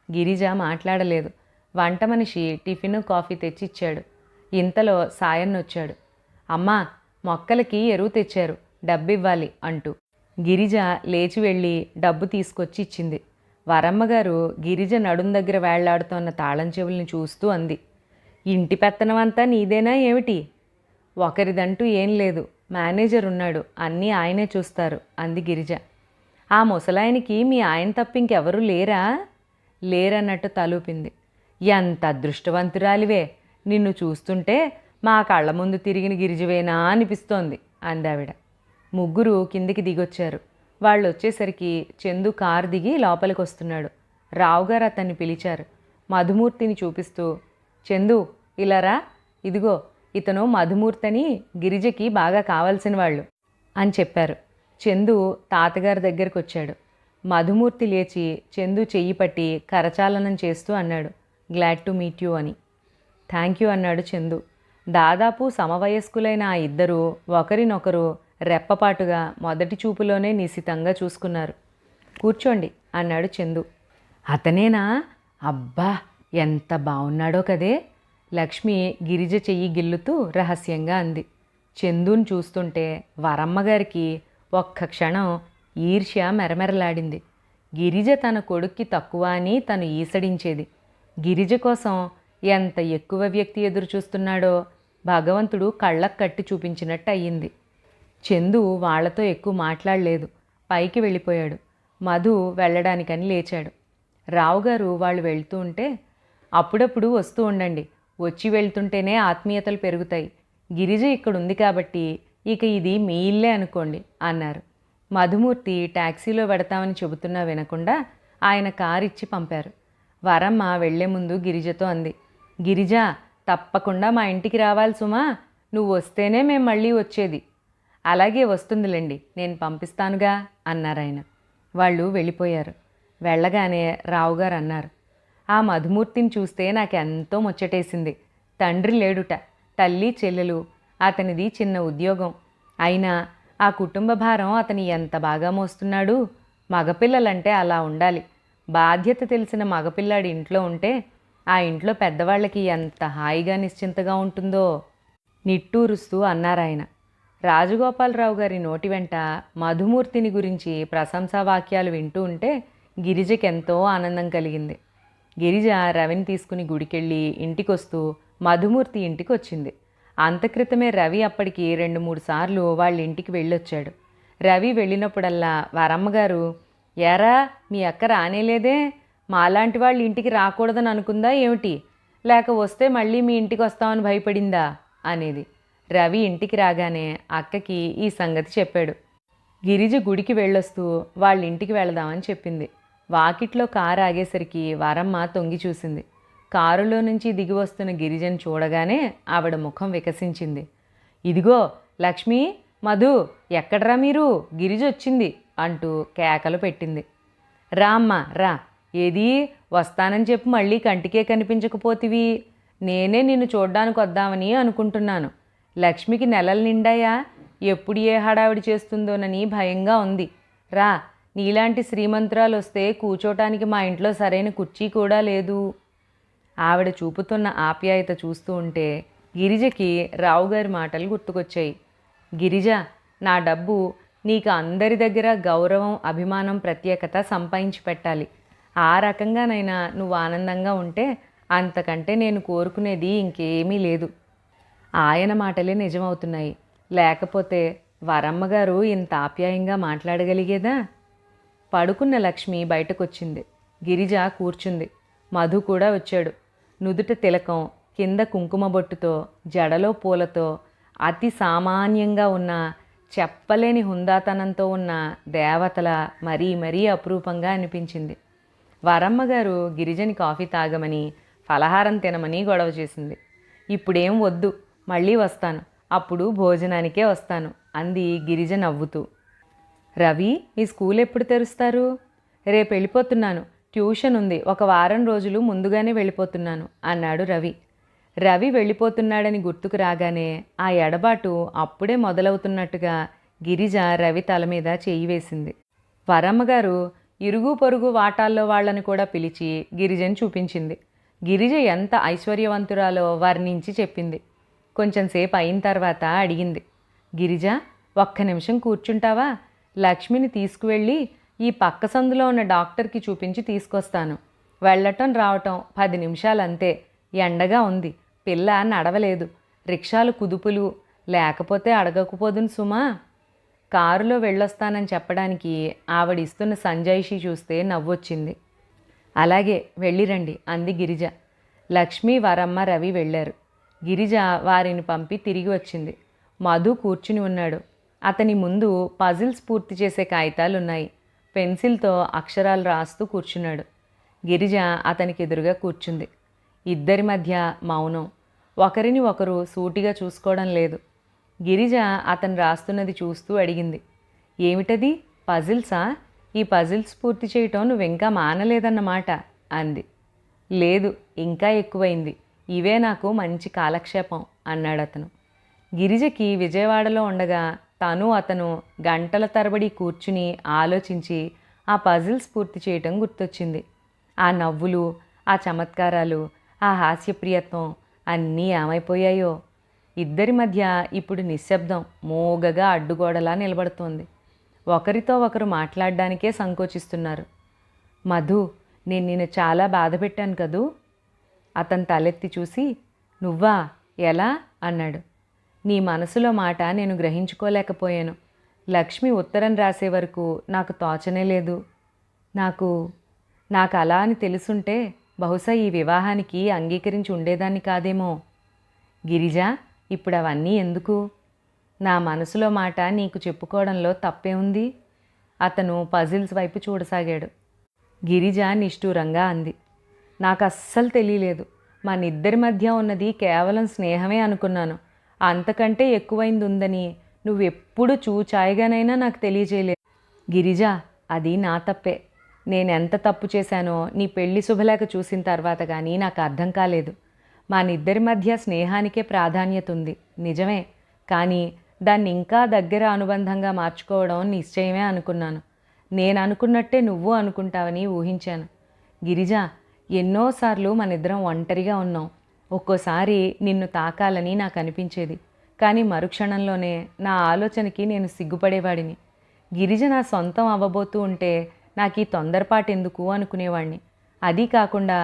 గిరిజ మాట్లాడలేదు. వంట మనిషి టిఫిన్, కాఫీ తెచ్చిచ్చాడు. ఇంతలో సాయన్న వచ్చాడు. అమ్మా, మొక్కలకి ఎరువు తెచ్చారు, డబ్బివ్వాలి అంటూ. గిరిజ లేచి వెళ్ళి డబ్బు తీసుకొచ్చి ఇచ్చింది. వరమ్మగారు గిరిజ నడుం దగ్గర వేళ్లాడుతోన్న తాళం చెవుల్ని చూస్తూ అంది. ఇంటి పెత్తనమంతా నీదేనా ఏమిటి? ఒకరిదంటూ ఏం లేదు, మేనేజర్ ఉన్నాడు, అన్నీ ఆయనే చూస్తారు అంది గిరిజ. ఆ ముసలాయనికి మీ ఆయన తప్ప ఇంకెవరూ లేరా? లేరన్నట్టు తలూపింది. ఎంత అదృష్టవంతురాలివే, నిన్ను చూస్తుంటే మా కళ్ళ ముందు తిరిగిన గిరిజవేనా అనిపిస్తోంది అందావిడ. ముగ్గురు కిందికి దిగొచ్చారు. వాళ్ళు వచ్చేసరికి చందు కారు దిగి లోపలికి వస్తున్నాడు. రావుగారు అతన్ని పిలిచారు. మధుమూర్తిని చూపిస్తూ, చందు ఇలా రా, ఇదిగో ఇతను మధుమూర్తి అని గిరిజకి బాగా కావాల్సిన వాళ్ళు అని చెప్పారు. చందు తాతగారి దగ్గరికి వచ్చాడు. మధుమూర్తి లేచి చందు చెయ్యి పట్టి కరచాలనం చేస్తూ అన్నాడు, గ్లాడ్ టు మీట్ యూ అని. థ్యాంక్ యూ అన్నాడు చందు. దాదాపు సమవయస్కులైన ఆ ఇద్దరూ ఒకరినొకరు రెప్పపాటుగా మొదటి చూపులోనే నిశితంగా చూసుకున్నారు. కూర్చోండి అన్నాడు చందు. అతనేనా? అబ్బా ఎంత బాగున్నాడో కదే, లక్ష్మి గిరిజ చెయ్యి గిల్లుతూ రహస్యంగా అంది. చందుని చూస్తుంటే వరమ్మగారికి ఒక్క క్షణం ఈర్ష్య మెరమెరలాడింది. గిరిజ తన కొడుక్కి తక్కువ అని తను ఈసడించేది. గిరిజ కోసం ఎంత ఎక్కువ వ్యక్తి ఎదురు చూస్తున్నాడో భగవంతుడు కళ్ళకు కట్టి చూపించినట్టు అయ్యింది. చందు వాళ్లతో ఎక్కువ మాట్లాడలేదు, పైకి వెళ్ళిపోయాడు. మధు వెళ్ళడానికని లేచాడు. రావుగారు వాళ్ళు వెళ్తూ ఉంటే, అప్పుడప్పుడు వస్తూ ఉండండి, వచ్చి వెళ్తుంటేనే ఆత్మీయతలు పెరుగుతాయి. గిరిజ ఇక్కడుంది కాబట్టి ఇక ఇది మీ ఇల్లే అనుకోండి అన్నారు. మధుమూర్తి ట్యాక్సీలో పెడతామని చెబుతున్నా వినకుండా ఆయన కారు ఇచ్చి పంపారు. వరమ్మ వెళ్లే ముందు గిరిజతో అంది, గిరిజ తప్పకుండా మా ఇంటికి రావాలి సుమా, నువ్వు వస్తేనే మేం మళ్ళీ వచ్చేది. అలాగే వస్తుందిలేండి, నేను పంపిస్తానుగా అన్నారాయన. వాళ్ళు వెళ్ళిపోయారు. వెళ్ళగానే రావుగారు అన్నారు, ఆ మధుమూర్తిని చూస్తే నాకెంతో ముచ్చటేసింది. తండ్రి లేడుట, తల్లి చెల్లెలు, అతనిది చిన్న ఉద్యోగం. అయినా ఆ కుటుంబ భారం అతని ఎంత బాగా మోస్తున్నాడు. మగపిల్లలంటే అలా ఉండాలి. బాధ్యత తెలిసిన మగపిల్లాడి ఇంట్లో ఉంటే ఆ ఇంట్లో పెద్దవాళ్ళకి ఎంత హాయిగా నిశ్చింతగా ఉంటుందో నిట్టూరుస్తూ అన్నారాయన. రాజగోపాలరావు గారి నోటి వెంట మధుమూర్తిని గురించి ప్రశంసావాక్యాలు వింటూ ఉంటే గిరిజకెంతో ఆనందం కలిగింది. గిరిజ రవిని తీసుకుని గుడికెళ్ళి ఇంటికొస్తూ మధుమూర్తి ఇంటికి వచ్చింది. అంతక్రితమే రవి అప్పటికి 2-3 సార్లు వాళ్ళ ఇంటికి వెళ్ళొచ్చాడు. రవి వెళ్ళినప్పుడల్లా వరమ్మగారు, ఎరా మీ అక్క రానేలేదే, మాలాంటి వాళ్ళ ఇంటికి రాకూడదని అనుకుందా ఏమిటి, లేక వస్తే మళ్ళీ మీ ఇంటికి వస్తామని భయపడిందా అనేది. రవి ఇంటికి రాగానే అక్కకి ఈ సంగతి చెప్పాడు. గిరిజ గుడికి వెళ్ళొస్తూ వాళ్ళ ఇంటికి వెళదామని చెప్పింది. వాకిట్లో కారు ఆగేసరికి వరమ్మ తొంగి చూసింది. కారులో నుంచి దిగి వస్తున్న గిరిజను చూడగానే ఆవిడ ముఖం వికసించింది. ఇదిగో లక్ష్మి, మధు, ఎక్కడ్రా మీరు, గిరిజ వచ్చింది అంటూ కేకలు పెట్టింది. రా అమ్మా రా, ఏది వస్తానని చెప్పి మళ్ళీ కంటికే కనిపించకపోతివి. నేనే నిన్ను చూడ్డానికి వద్దామని అనుకుంటున్నాను. లక్ష్మికి నెలలు నిండాయా, ఎప్పుడు ఏ హడావిడి చేస్తుందోనని భయంగా ఉంది. రా, నీలాంటి శ్రీమంతురాలు వస్తే కూర్చోటానికి మా ఇంట్లో సరైన కుర్చీ కూడా లేదు. ఆవిడ చూపుతున్న ఆప్యాయత చూస్తూ ఉంటే గిరిజకి రావుగారి మాటలు గుర్తుకొచ్చాయి. గిరిజ, నా డబ్బు నీకు అందరి దగ్గర గౌరవం, అభిమానం, ప్రత్యేకత సంపాదించి పెట్టాలి. ఆ రకంగానైనా నువ్వు ఆనందంగా ఉంటే అంతకంటే నేను కోరుకునేది ఇంకేమీ లేదు. ఆయన మాటలే నిజమవుతున్నాయి. లేకపోతే వరమ్మగారు ఇంత ఆప్యాయంగా మాట్లాడగలిగేదా? పడుకున్న లక్ష్మి బయటకొచ్చింది. గిరిజ కూర్చుంది. మధు కూడా వచ్చాడు. నుదుట తిలకం, కింద కుంకుమ బొట్టుతో, జడలో పూలతో, అతి సామాన్యంగా ఉన్న, చెప్పలేని హుందాతనంతో ఉన్న దేవతల మరీ మరీ అపురూపంగా అనిపించింది. వరమ్మగారు గిరిజని కాఫీ తాగమని, ఫలహారం తినమని గొడవ చేసింది. ఇప్పుడేం వద్దు, మళ్ళీ వస్తాను, అప్పుడు భోజనానికే వస్తాను అంది గిరిజ నవ్వుతూ. రవి, మీ స్కూల్ ఎప్పుడు తెరుస్తారు? రేపు వెళ్ళిపోతున్నాను, ట్యూషన్ ఉంది, 1 వారం రోజులు ముందుగానే వెళ్ళిపోతున్నాను అన్నాడు రవి. రవి వెళ్ళిపోతున్నాడని గుర్తుకు రాగానే ఆ ఎడబాటు అప్పుడే మొదలవుతున్నట్టుగా గిరిజ రవి తల మీద చేయి వేసింది. వరమ్మగారు ఇరుగు పొరుగు వాటాల్లో వాళ్ళని కూడా పిలిచి గిరిజను చూపించింది. గిరిజ ఎంత ఐశ్వర్యవంతురాలో వర్ణించి చెప్పింది. కొంచెంసేపు అయిన తర్వాత అడిగింది, గిరిజ, 1 నిమిషం కూర్చుంటావా? లక్ష్మిని తీసుకువెళ్ళి ఈ పక్క సందులో ఉన్న డాక్టర్కి చూపించి తీసుకొస్తాను. వెళ్ళటం రావటం 10 నిమిషాలంతే. ఎండగా ఉంది, పిల్ల నడవలేదు, రిక్షాలు కుదుపులు, లేకపోతే అడగకపోదును సుమా. కారులో వెళ్ళొస్తానని చెప్పడానికి ఆవిడిస్తున్న సంజాయిషి చూస్తే నవ్వొచ్చింది. అలాగే వెళ్ళిరండి అంది గిరిజ. లక్ష్మి, వరమ్మ, రవి వెళ్ళారు. గిరిజ వారిని పంపి తిరిగి వచ్చింది. మధు కూర్చుని ఉన్నాడు. అతని ముందు పజిల్స్ పూర్తి చేసే కాగితాలున్నాయి. పెన్సిల్తో అక్షరాలు రాస్తూ కూర్చున్నాడు. గిరిజ అతనికి ఎదురుగా కూర్చుంది. ఇద్దరి మధ్య మౌనం. ఒకరిని ఒకరు సూటిగా చూసుకోవడం లేదు. గిరిజ అతను రాస్తున్నది చూస్తూ అడిగింది, ఏమిటది? పజిల్సా? ఈ పజిల్స్ పూర్తి చేయటం నువ్వింకా మానలేదన్నమాట అంది. లేదు, ఇంకా ఎక్కువైంది. ఇవే నాకు మంచి కాలక్షేపం అన్నాడతను. గిరిజకి విజయవాడలో ఉండగా అతను గంటల తరబడి కూర్చుని ఆలోచించి ఆ పజిల్స్ పూర్తి చేయటం గుర్తొచ్చింది. ఆ నవ్వులు, ఆ చమత్కారాలు, ఆ హాస్యప్రియత్వం అన్నీ ఏమైపోయాయో. ఇద్దరి మధ్య ఇప్పుడు నిశ్శబ్దం మోగగా అడ్డుగోడలా నిలబడుతోంది. ఒకరితో ఒకరు మాట్లాడడానికే సంకోచిస్తున్నారు. మధు, నేను నిన్ను చాలా బాధ పెట్టాను కదూ? అతను తలెత్తి చూసి, నువ్వా? ఎలా అన్నాడు. నీ మనసులో మాట నేను గ్రహించుకోలేకపోయాను. లక్ష్మి ఉత్తరం రాసే వరకు నాకు తోచనే లేదు. నాకు అలా అని తెలుసుంటే బహుశా ఈ వివాహానికి అంగీకరించి ఉండేదాన్ని కాదేమో. గిరిజ, ఇప్పుడు అవన్నీ ఎందుకు? నా మనసులో మాట నీకు చెప్పుకోవడంలో తప్పే ఉంది. అతను పజిల్స్ వైపు చూడసాగాడు. గిరిజ నిష్ఠూరంగా అంది, నాకు అస్సలు తెలియలేదు. మనిద్దరి మధ్య ఉన్నది కేవలం స్నేహమే అనుకున్నాను. అంతకంటే ఎక్కువైంది ఉందని నువ్వెప్పుడు చూచాయిగానైనా నాకు తెలియజేయలేదు. గిరిజ, అది నా తప్పే. నేనెంత తప్పు చేశానో నీ పెళ్లి శుభలేఖ చూసిన తర్వాత కానీ నాకు అర్థం కాలేదు. మనిద్దరి మధ్య స్నేహానికే ప్రాధాన్యత ఉంది, నిజమే. కానీ దాన్ని ఇంకా దగ్గర అనుబంధంగా మార్చుకోవడం నిశ్చయమే అనుకున్నాను. నేను అనుకున్నట్టే నువ్వు అనుకుంటావని ఊహించాను. గిరిజ, ఎన్నోసార్లు మనిద్దరం ఒంటరిగా ఉన్నాం. ఒక్కోసారి నిన్ను తాకాలని నాకు అనిపించేది. కానీ మరుక్షణంలోనే నా ఆలోచనకి నేను సిగ్గుపడేవాడిని. గిరిజ నా సొంతం అవ్వబోతూ ఉంటే నాకు ఈ తొందరపాటు ఎందుకు అనుకునేవాడిని. అదీ కాకుండా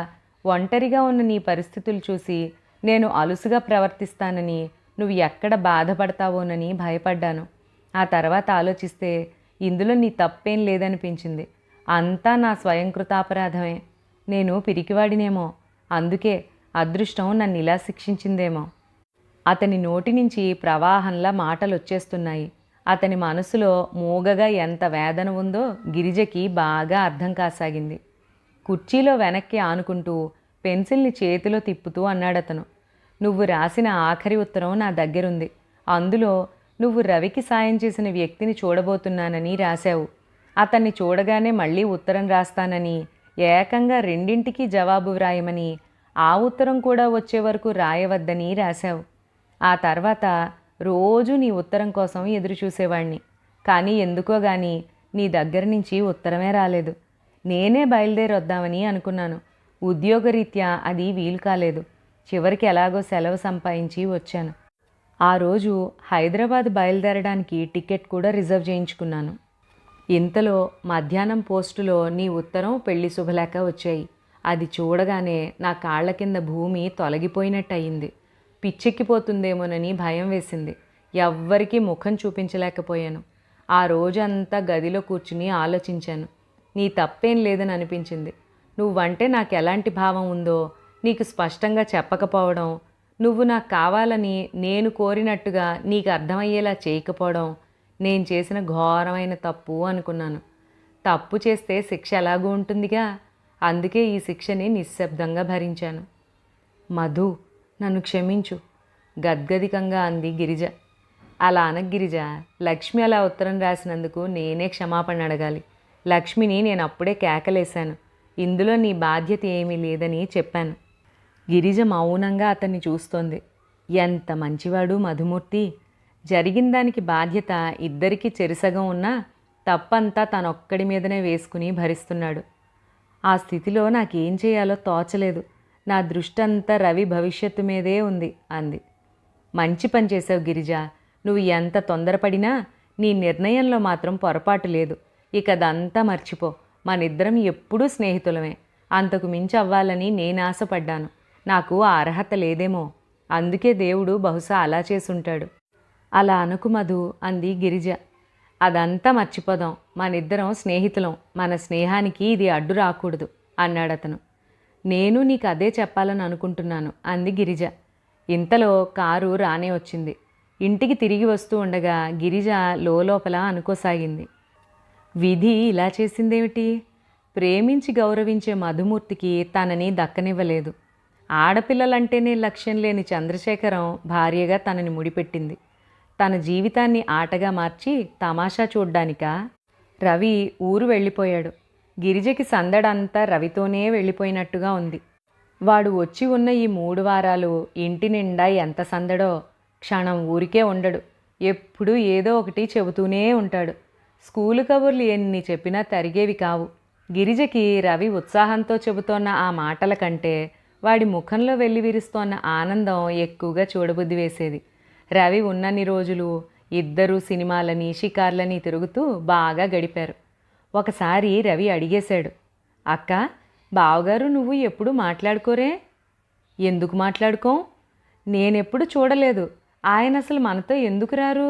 ఒంటరిగా ఉన్న నీ పరిస్థితులు చూసి నేను అలుసుగా ప్రవర్తిస్తానని, నువ్వు ఎక్కడ బాధపడతావోనని భయపడ్డాను. ఆ తర్వాత ఆలోచిస్తే ఇందులో నీ తప్పేం లేదనిపించింది. అంతా నా స్వయంకృతాపరాధమే. నేను పిరికివాడినేమో. అందుకే అదృష్టం నన్ను ఇలా శిక్షించిందేమో. అతని నోటి నుంచి ప్రవాహంలా మాటలు వచ్చేస్తున్నాయి. అతని మనసులో మూగగా ఎంత వేదన ఉందో గిరిజకి బాగా అర్థం కాసాగింది. కుర్చీలో వెనక్కి ఆనుకుంటూ పెన్సిల్ని చేతిలో తిప్పుతూ అన్నాడతను, నువ్వు రాసిన ఆఖరి ఉత్తరం నా దగ్గరుంది. అందులో నువ్వు రవికి సాయం చేసిన వ్యక్తిని చూడబోతున్నానని రాశావు. అతన్ని చూడగానే మళ్ళీ ఉత్తరం రాస్తానని, ఏకంగా రెండింటికి జవాబు వ్రాయమని, ఆ ఉత్తరం కూడా వచ్చే వరకు రాయవద్దని రాశావు. ఆ తర్వాత రోజు నీ ఉత్తరం కోసం ఎదురు చూసేవాణ్ణి. కానీ ఎందుకో గాని నీ దగ్గర నుంచి ఉత్తరమే రాలేదు. నేనే బయలుదేరొద్దామని అనుకున్నాను. ఉద్యోగరీత్యా అది వీలు కాలేదు. చివరికి ఎలాగో సెలవు సంపాదించి వచ్చాను. ఆ రోజు హైదరాబాద్ బయలుదేరడానికి టికెట్ కూడా రిజర్వ్ చేయించుకున్నాను. ఇంతలో మధ్యాహ్నం పోస్టులో నీ ఉత్తరం, పెళ్లి శుభలేఖ వచ్చాయి. అది చూడగానే నా కాళ్ల కింద భూమి తొలగిపోయినట్టయింది. పిచ్చెక్కిపోతుందేమోనని భయం వేసింది. ఎవ్వరికీ ముఖం చూపించలేకపోయాను. ఆ రోజంతా గదిలో కూర్చుని ఆలోచించాను. నీ తప్పేం లేదని అనిపించింది. నువ్వంటే నాకు ఎలాంటి భావం ఉందో నీకు స్పష్టంగా చెప్పకపోవడం, నువ్వు నాకు కావాలని నేను కోరినట్టుగా నీకు అర్థమయ్యేలా చేయకపోవడం నేను చేసిన ఘోరమైన తప్పు అనుకున్నాను. తప్పు చేస్తే శిక్ష ఎలాగూ ఉంటుందిగా, అందుకే ఈ శిక్షని నిశ్శబ్దంగా భరించాను. మధు, నన్ను క్షమించు, గద్గదికంగా అంది గిరిజ. అలా అనకు గిరిజ. లక్ష్మి అలా ఉత్తరం రాసినందుకు నేనే క్షమాపణ అడగాలి. లక్ష్మిని నేను అప్పుడే కేకలేశాను. ఇందులో నీ బాధ్యత ఏమీ లేదని చెప్పాను. గిరిజ మౌనంగా అతన్ని చూస్తోంది. ఎంత మంచివాడు మధుమూర్తి. జరిగిన దానికి బాధ్యత ఇద్దరికీ చెరిసగం ఉన్నా తప్పంతా తనొక్కడి మీదనే వేసుకుని భరిస్తున్నాడు. ఆ స్థితిలో నాకేం చేయాలో తోచలేదు. నా దృష్టి అంతా రవి భవిష్యత్తు మీదే ఉంది అంది. మంచి పని చేసావు గిరిజ. నువ్వు ఎంత తొందరపడినా నీ నిర్ణయంలో మాత్రం పొరపాటు లేదు. ఇక అదంతా మర్చిపో. మనిద్దరం ఎప్పుడూ స్నేహితులమే. అంతకు మించి అవ్వాలని నేను ఆశపడ్డాను. నాకు ఆ అర్హత లేదేమో. అందుకే దేవుడు బహుశా అలా చేసుంటాడు. అలా అనుకు మధు అంది గిరిజ. అదంతా మర్చిపోదాం. మనిద్దరం స్నేహితులం. మన స్నేహానికి ఇది అడ్డు రాకూడదు అన్నాడతను. నేను నీకు అదే చెప్పాలని అనుకుంటున్నాను అంది గిరిజ. ఇంతలో కారు రానే వచ్చింది. ఇంటికి తిరిగి వస్తూ ఉండగా గిరిజ లోపల అనుకోసాగింది. విధి ఇలా చేసిందేమిటి? ప్రేమించి గౌరవించే మధుమూర్తికి తనని దక్కనివ్వలేదు. ఆడపిల్లలంటేనే లక్ష్యం లేని చంద్రశేఖరం భార్యగా తనని ముడిపెట్టింది. తన జీవితాన్ని ఆటగా మార్చి తమాషా చూడ్డానికా? రవి ఊరు వెళ్ళిపోయాడు. గిరిజకి సందడంతా రవితోనే వెళ్ళిపోయినట్టుగా ఉంది. వాడు వచ్చి ఉన్న ఈ 3 వారాలు ఇంటి నిండా ఎంత సందడో. క్షణం ఊరికే ఉండడు. ఎప్పుడూ ఏదో ఒకటి చెబుతూనే ఉంటాడు. స్కూలు కబుర్లు ఎన్ని చెప్పినా తరిగేవి కావు. గిరిజకి రవి ఉత్సాహంతో చెబుతోన్న ఆ మాటల కంటే వాడి ముఖంలో వెల్లివిరుస్తోన్న ఆనందం ఎక్కువగా చూడబుద్ధి వేసేది. రవి ఉన్నన్ని రోజులు ఇద్దరూ సినిమాలని షికార్లని తిరుగుతూ బాగా గడిపారు. ఒకసారి రవి అడిగేశాడు, అక్క, బావగారు నువ్వు ఎప్పుడు మాట్లాడుకోరే? ఎందుకు మాట్లాడుకోం? నేనెప్పుడు చూడలేదు. ఆయన అసలు మనతో ఎందుకు రారు?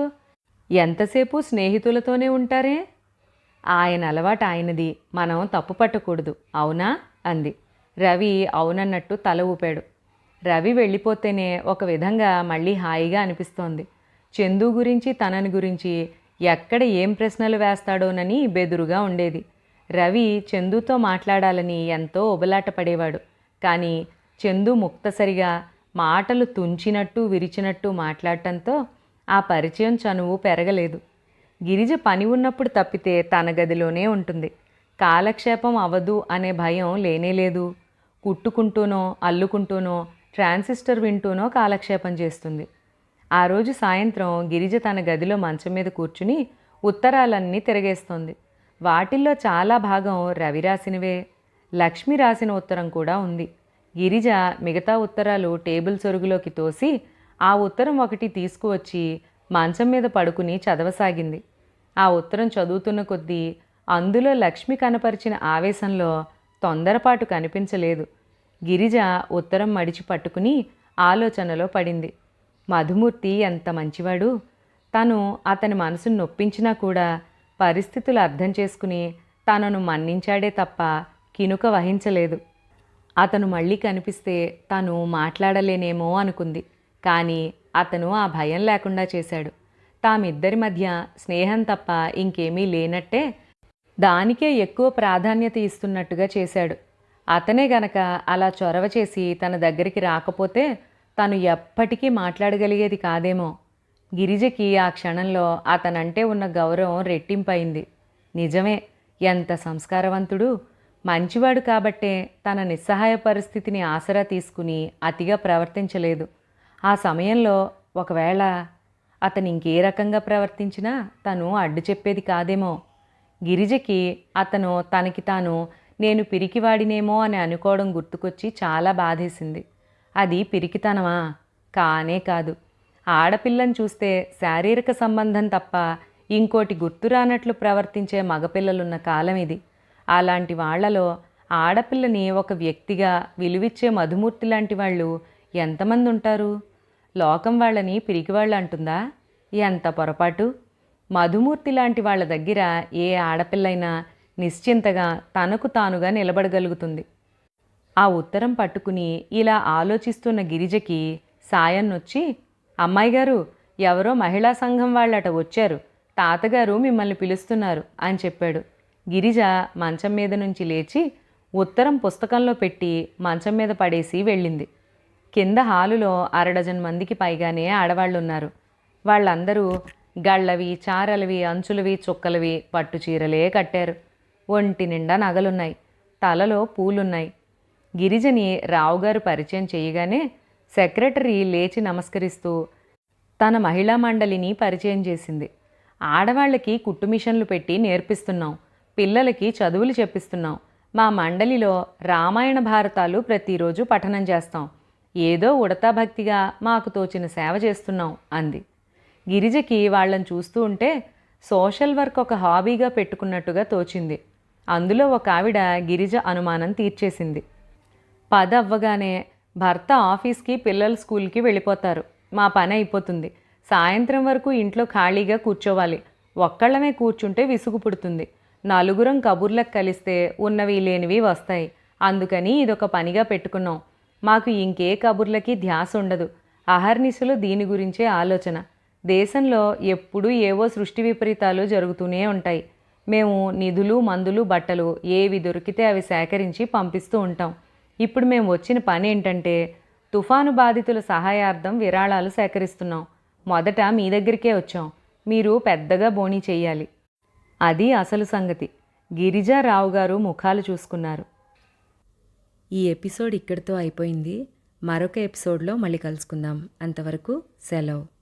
ఎంతసేపు స్నేహితులతోనే ఉంటారే? ఆయన అలవాటు ఆయనది, మనం తప్పు పట్టకూడదు, అవునా అంది. రవి అవునన్నట్టు తల ఊపాడు. రవి వెళ్ళిపోతేనే ఒక విధంగా మళ్ళీ హాయిగా అనిపిస్తోంది. చందు గురించి తనని గురించి ఎక్కడ ఏం ప్రశ్నలు వేస్తాడోనని బెదురుగా ఉండేది. రవి చందుతో మాట్లాడాలని ఎంతో ఉబలాట పడేవాడు. కానీ చందు ముక్తసరిగా మాటలు తుంచినట్టు విరిచినట్టు మాట్లాడటంతో ఆ పరిచయం చనువు పెరగలేదు. గిరిజ పని ఉన్నప్పుడు తప్పితే తన గదిలోనే ఉంటుంది. కాలక్షేపం అవదు అనే భయం లేనేలేదు. కుట్టుకుంటూనో అల్లుకుంటూనో ట్రాన్సిస్టర్ వింటూనో కాలక్షేపం చేస్తుంది. ఆ రోజు సాయంత్రం గిరిజ తన గదిలో మంచం మీద కూర్చుని ఉత్తరాలన్నీ తిరగేస్తోంది. వాటిల్లో చాలా భాగం రవి రాసినవే. లక్ష్మి రాసిన ఉత్తరం కూడా ఉంది. గిరిజ మిగతా ఉత్తరాలు టేబుల్ సొరుగులోకి తోసి ఆ ఉత్తరం ఒకటి తీసుకువచ్చి మంచం మీద పడుకుని చదవసాగింది. ఆ ఉత్తరం చదువుతున్న కొద్దీ అందులో లక్ష్మి కనపరిచిన ఆవేశంలో తొందరపాటు కనిపించలేదు. గిరిజ ఉత్తరం మడిచి పట్టుకుని ఆలోచనలో పడింది. మధుమూర్తి ఎంత మంచివాడు. తను అతని మనసును నొప్పించినా కూడా పరిస్థితులు అర్థం చేసుకుని తనను మన్నించాడే తప్ప కినుక వహించలేదు. అతను మళ్ళీ కనిపిస్తే తను మాట్లాడలేనేమో అనుకుంది. కానీ అతను ఆ భయం లేకుండా చేశాడు. తామిద్దరి మధ్య స్నేహం తప్ప ఇంకేమీ లేనట్టే, దానికే ఎక్కువ ప్రాధాన్యత ఇస్తున్నట్టుగా చేశాడు. అతనే గనక అలా చొరవ చేసి తన దగ్గరికి రాకపోతే తను ఎప్పటికీ మాట్లాడగలిగేది కాదేమో. గిరిజకి ఆ క్షణంలో అతనంటే ఉన్న గౌరవం రెట్టింపైంది. నిజమే, ఎంత సంస్కారవంతుడు, మంచివాడు కాబట్టే తన నిస్సహాయ పరిస్థితిని ఆసరా తీసుకుని అతిగా ప్రవర్తించలేదు. ఆ సమయంలో ఒకవేళ అతను ఇంకే రకంగా ప్రవర్తించినా తను అడ్డు చెప్పేది కాదేమో. గిరిజకి అతను తనకి తాను నేను పిరికివాడినేమో అని అనుకోవడం గుర్తుకొచ్చి చాలా బాధేసింది. అది పిరికితనమా? కానే కాదు. ఆడపిల్లని చూస్తే శారీరక సంబంధం తప్ప ఇంకోటి గుర్తురానట్లు ప్రవర్తించే మగపిల్లలున్న కాలం ఇది. అలాంటి వాళ్లలో ఆడపిల్లని ఒక వ్యక్తిగా విలువిచ్చే మధుమూర్తి లాంటి వాళ్ళు ఎంతమంది ఉంటారు? లోకం వాళ్ళని పిరికివాళ్ళు అంటుందా? ఎంత పొరపాటు! మధుమూర్తి లాంటి వాళ్ళ దగ్గర ఏ ఆడపిల్లైనా నిశ్చింతగా తనకు తానుగా నిలబడగలుగుతుంది. ఆ ఉత్తరం పట్టుకుని ఇలా ఆలోచిస్తున్న గిరిజకి సాయన్నొచ్చి, అమ్మాయి గారు, ఎవరో మహిళా సంఘం వాళ్ళట వచ్చారు, తాతగారు మిమ్మల్ని పిలుస్తున్నారు అని చెప్పాడు. గిరిజ మంచం మీద నుంచి లేచి ఉత్తరం పుస్తకంలో పెట్టి మంచం మీద పడేసి వెళ్ళింది. కింద హాలులో 1/2 మందికి పైగానే ఆడవాళ్ళున్నారు. వాళ్ళందరూ గళ్ళవి, చారలవి, అంచులవి, చుక్కలవి పట్టు చీరలే కట్టారు. ఒంటి నిండా నగలున్నాయి. తలలో పూలున్నాయి. గిరిజని రావుగారు పరిచయం చేయగానే సెక్రటరీ లేచి నమస్కరిస్తూ తన మహిళా మండలిని పరిచయం చేసింది. ఆడవాళ్ళకి కుట్టు మిషన్లు పెట్టి నేర్పిస్తున్నాం, పిల్లలకి చదువులు చెప్పిస్తున్నాం. మా మండలిలో రామాయణ భారతాలు ప్రతిరోజు పఠనం చేస్తాం. ఏదో ఉడతా భక్తిగా మాకు తోచిన సేవ చేస్తున్నాం అంది. గిరిజకి వాళ్ళని చూస్తూ ఉంటే సోషల్ వర్క్ ఒక హాబీగా పెట్టుకున్నట్టుగా తోచింది. అందులో ఒక ఆవిడ గిరిజ అనుమానం తీర్చేసింది. 10 అవ్వగానే భర్త ఆఫీస్కి, పిల్లలు స్కూల్కి వెళ్ళిపోతారు. మా పని అయిపోతుంది. సాయంత్రం వరకు ఇంట్లో ఖాళీగా కూర్చోవాలి. ఒక్కళ్ళమే కూర్చుంటే విసుగు పుడుతుంది. నలుగురం కబుర్లకు కలిస్తే ఉన్నవి లేనివి వస్తాయి. అందుకని ఇదొక పనిగా పెట్టుకున్నాం. మాకు ఇంకే కబుర్లకి ధ్యాస ఉండదు. అహర్నిశలు దీని గురించే ఆలోచన. దేశంలో ఎప్పుడూ ఏవో సృష్టి విపరీతాలు జరుగుతూనే ఉంటాయి. మేము నిధులు మందులు బట్టలు ఏవి దొరికితే అవి సేకరించి పంపిస్తూ ఉంటాం. ఇప్పుడు మేము వచ్చిన పని ఏంటంటే తుఫాను బాధితుల సహాయార్థం విరాళాలు సేకరిస్తున్నాం. మొదట మీ దగ్గరికే వచ్చాం. మీరు పెద్దగా బోణీ చెయ్యాలి. అది అసలు సంగతి. గిరిజారావు గారు ముఖాలు చూసుకున్నారు. ఈ ఎపిసోడ్ ఇక్కడితో అయిపోయింది. మరొక ఎపిసోడ్లో మళ్ళీ కలుసుకుందాం. అంతవరకు సెలవు.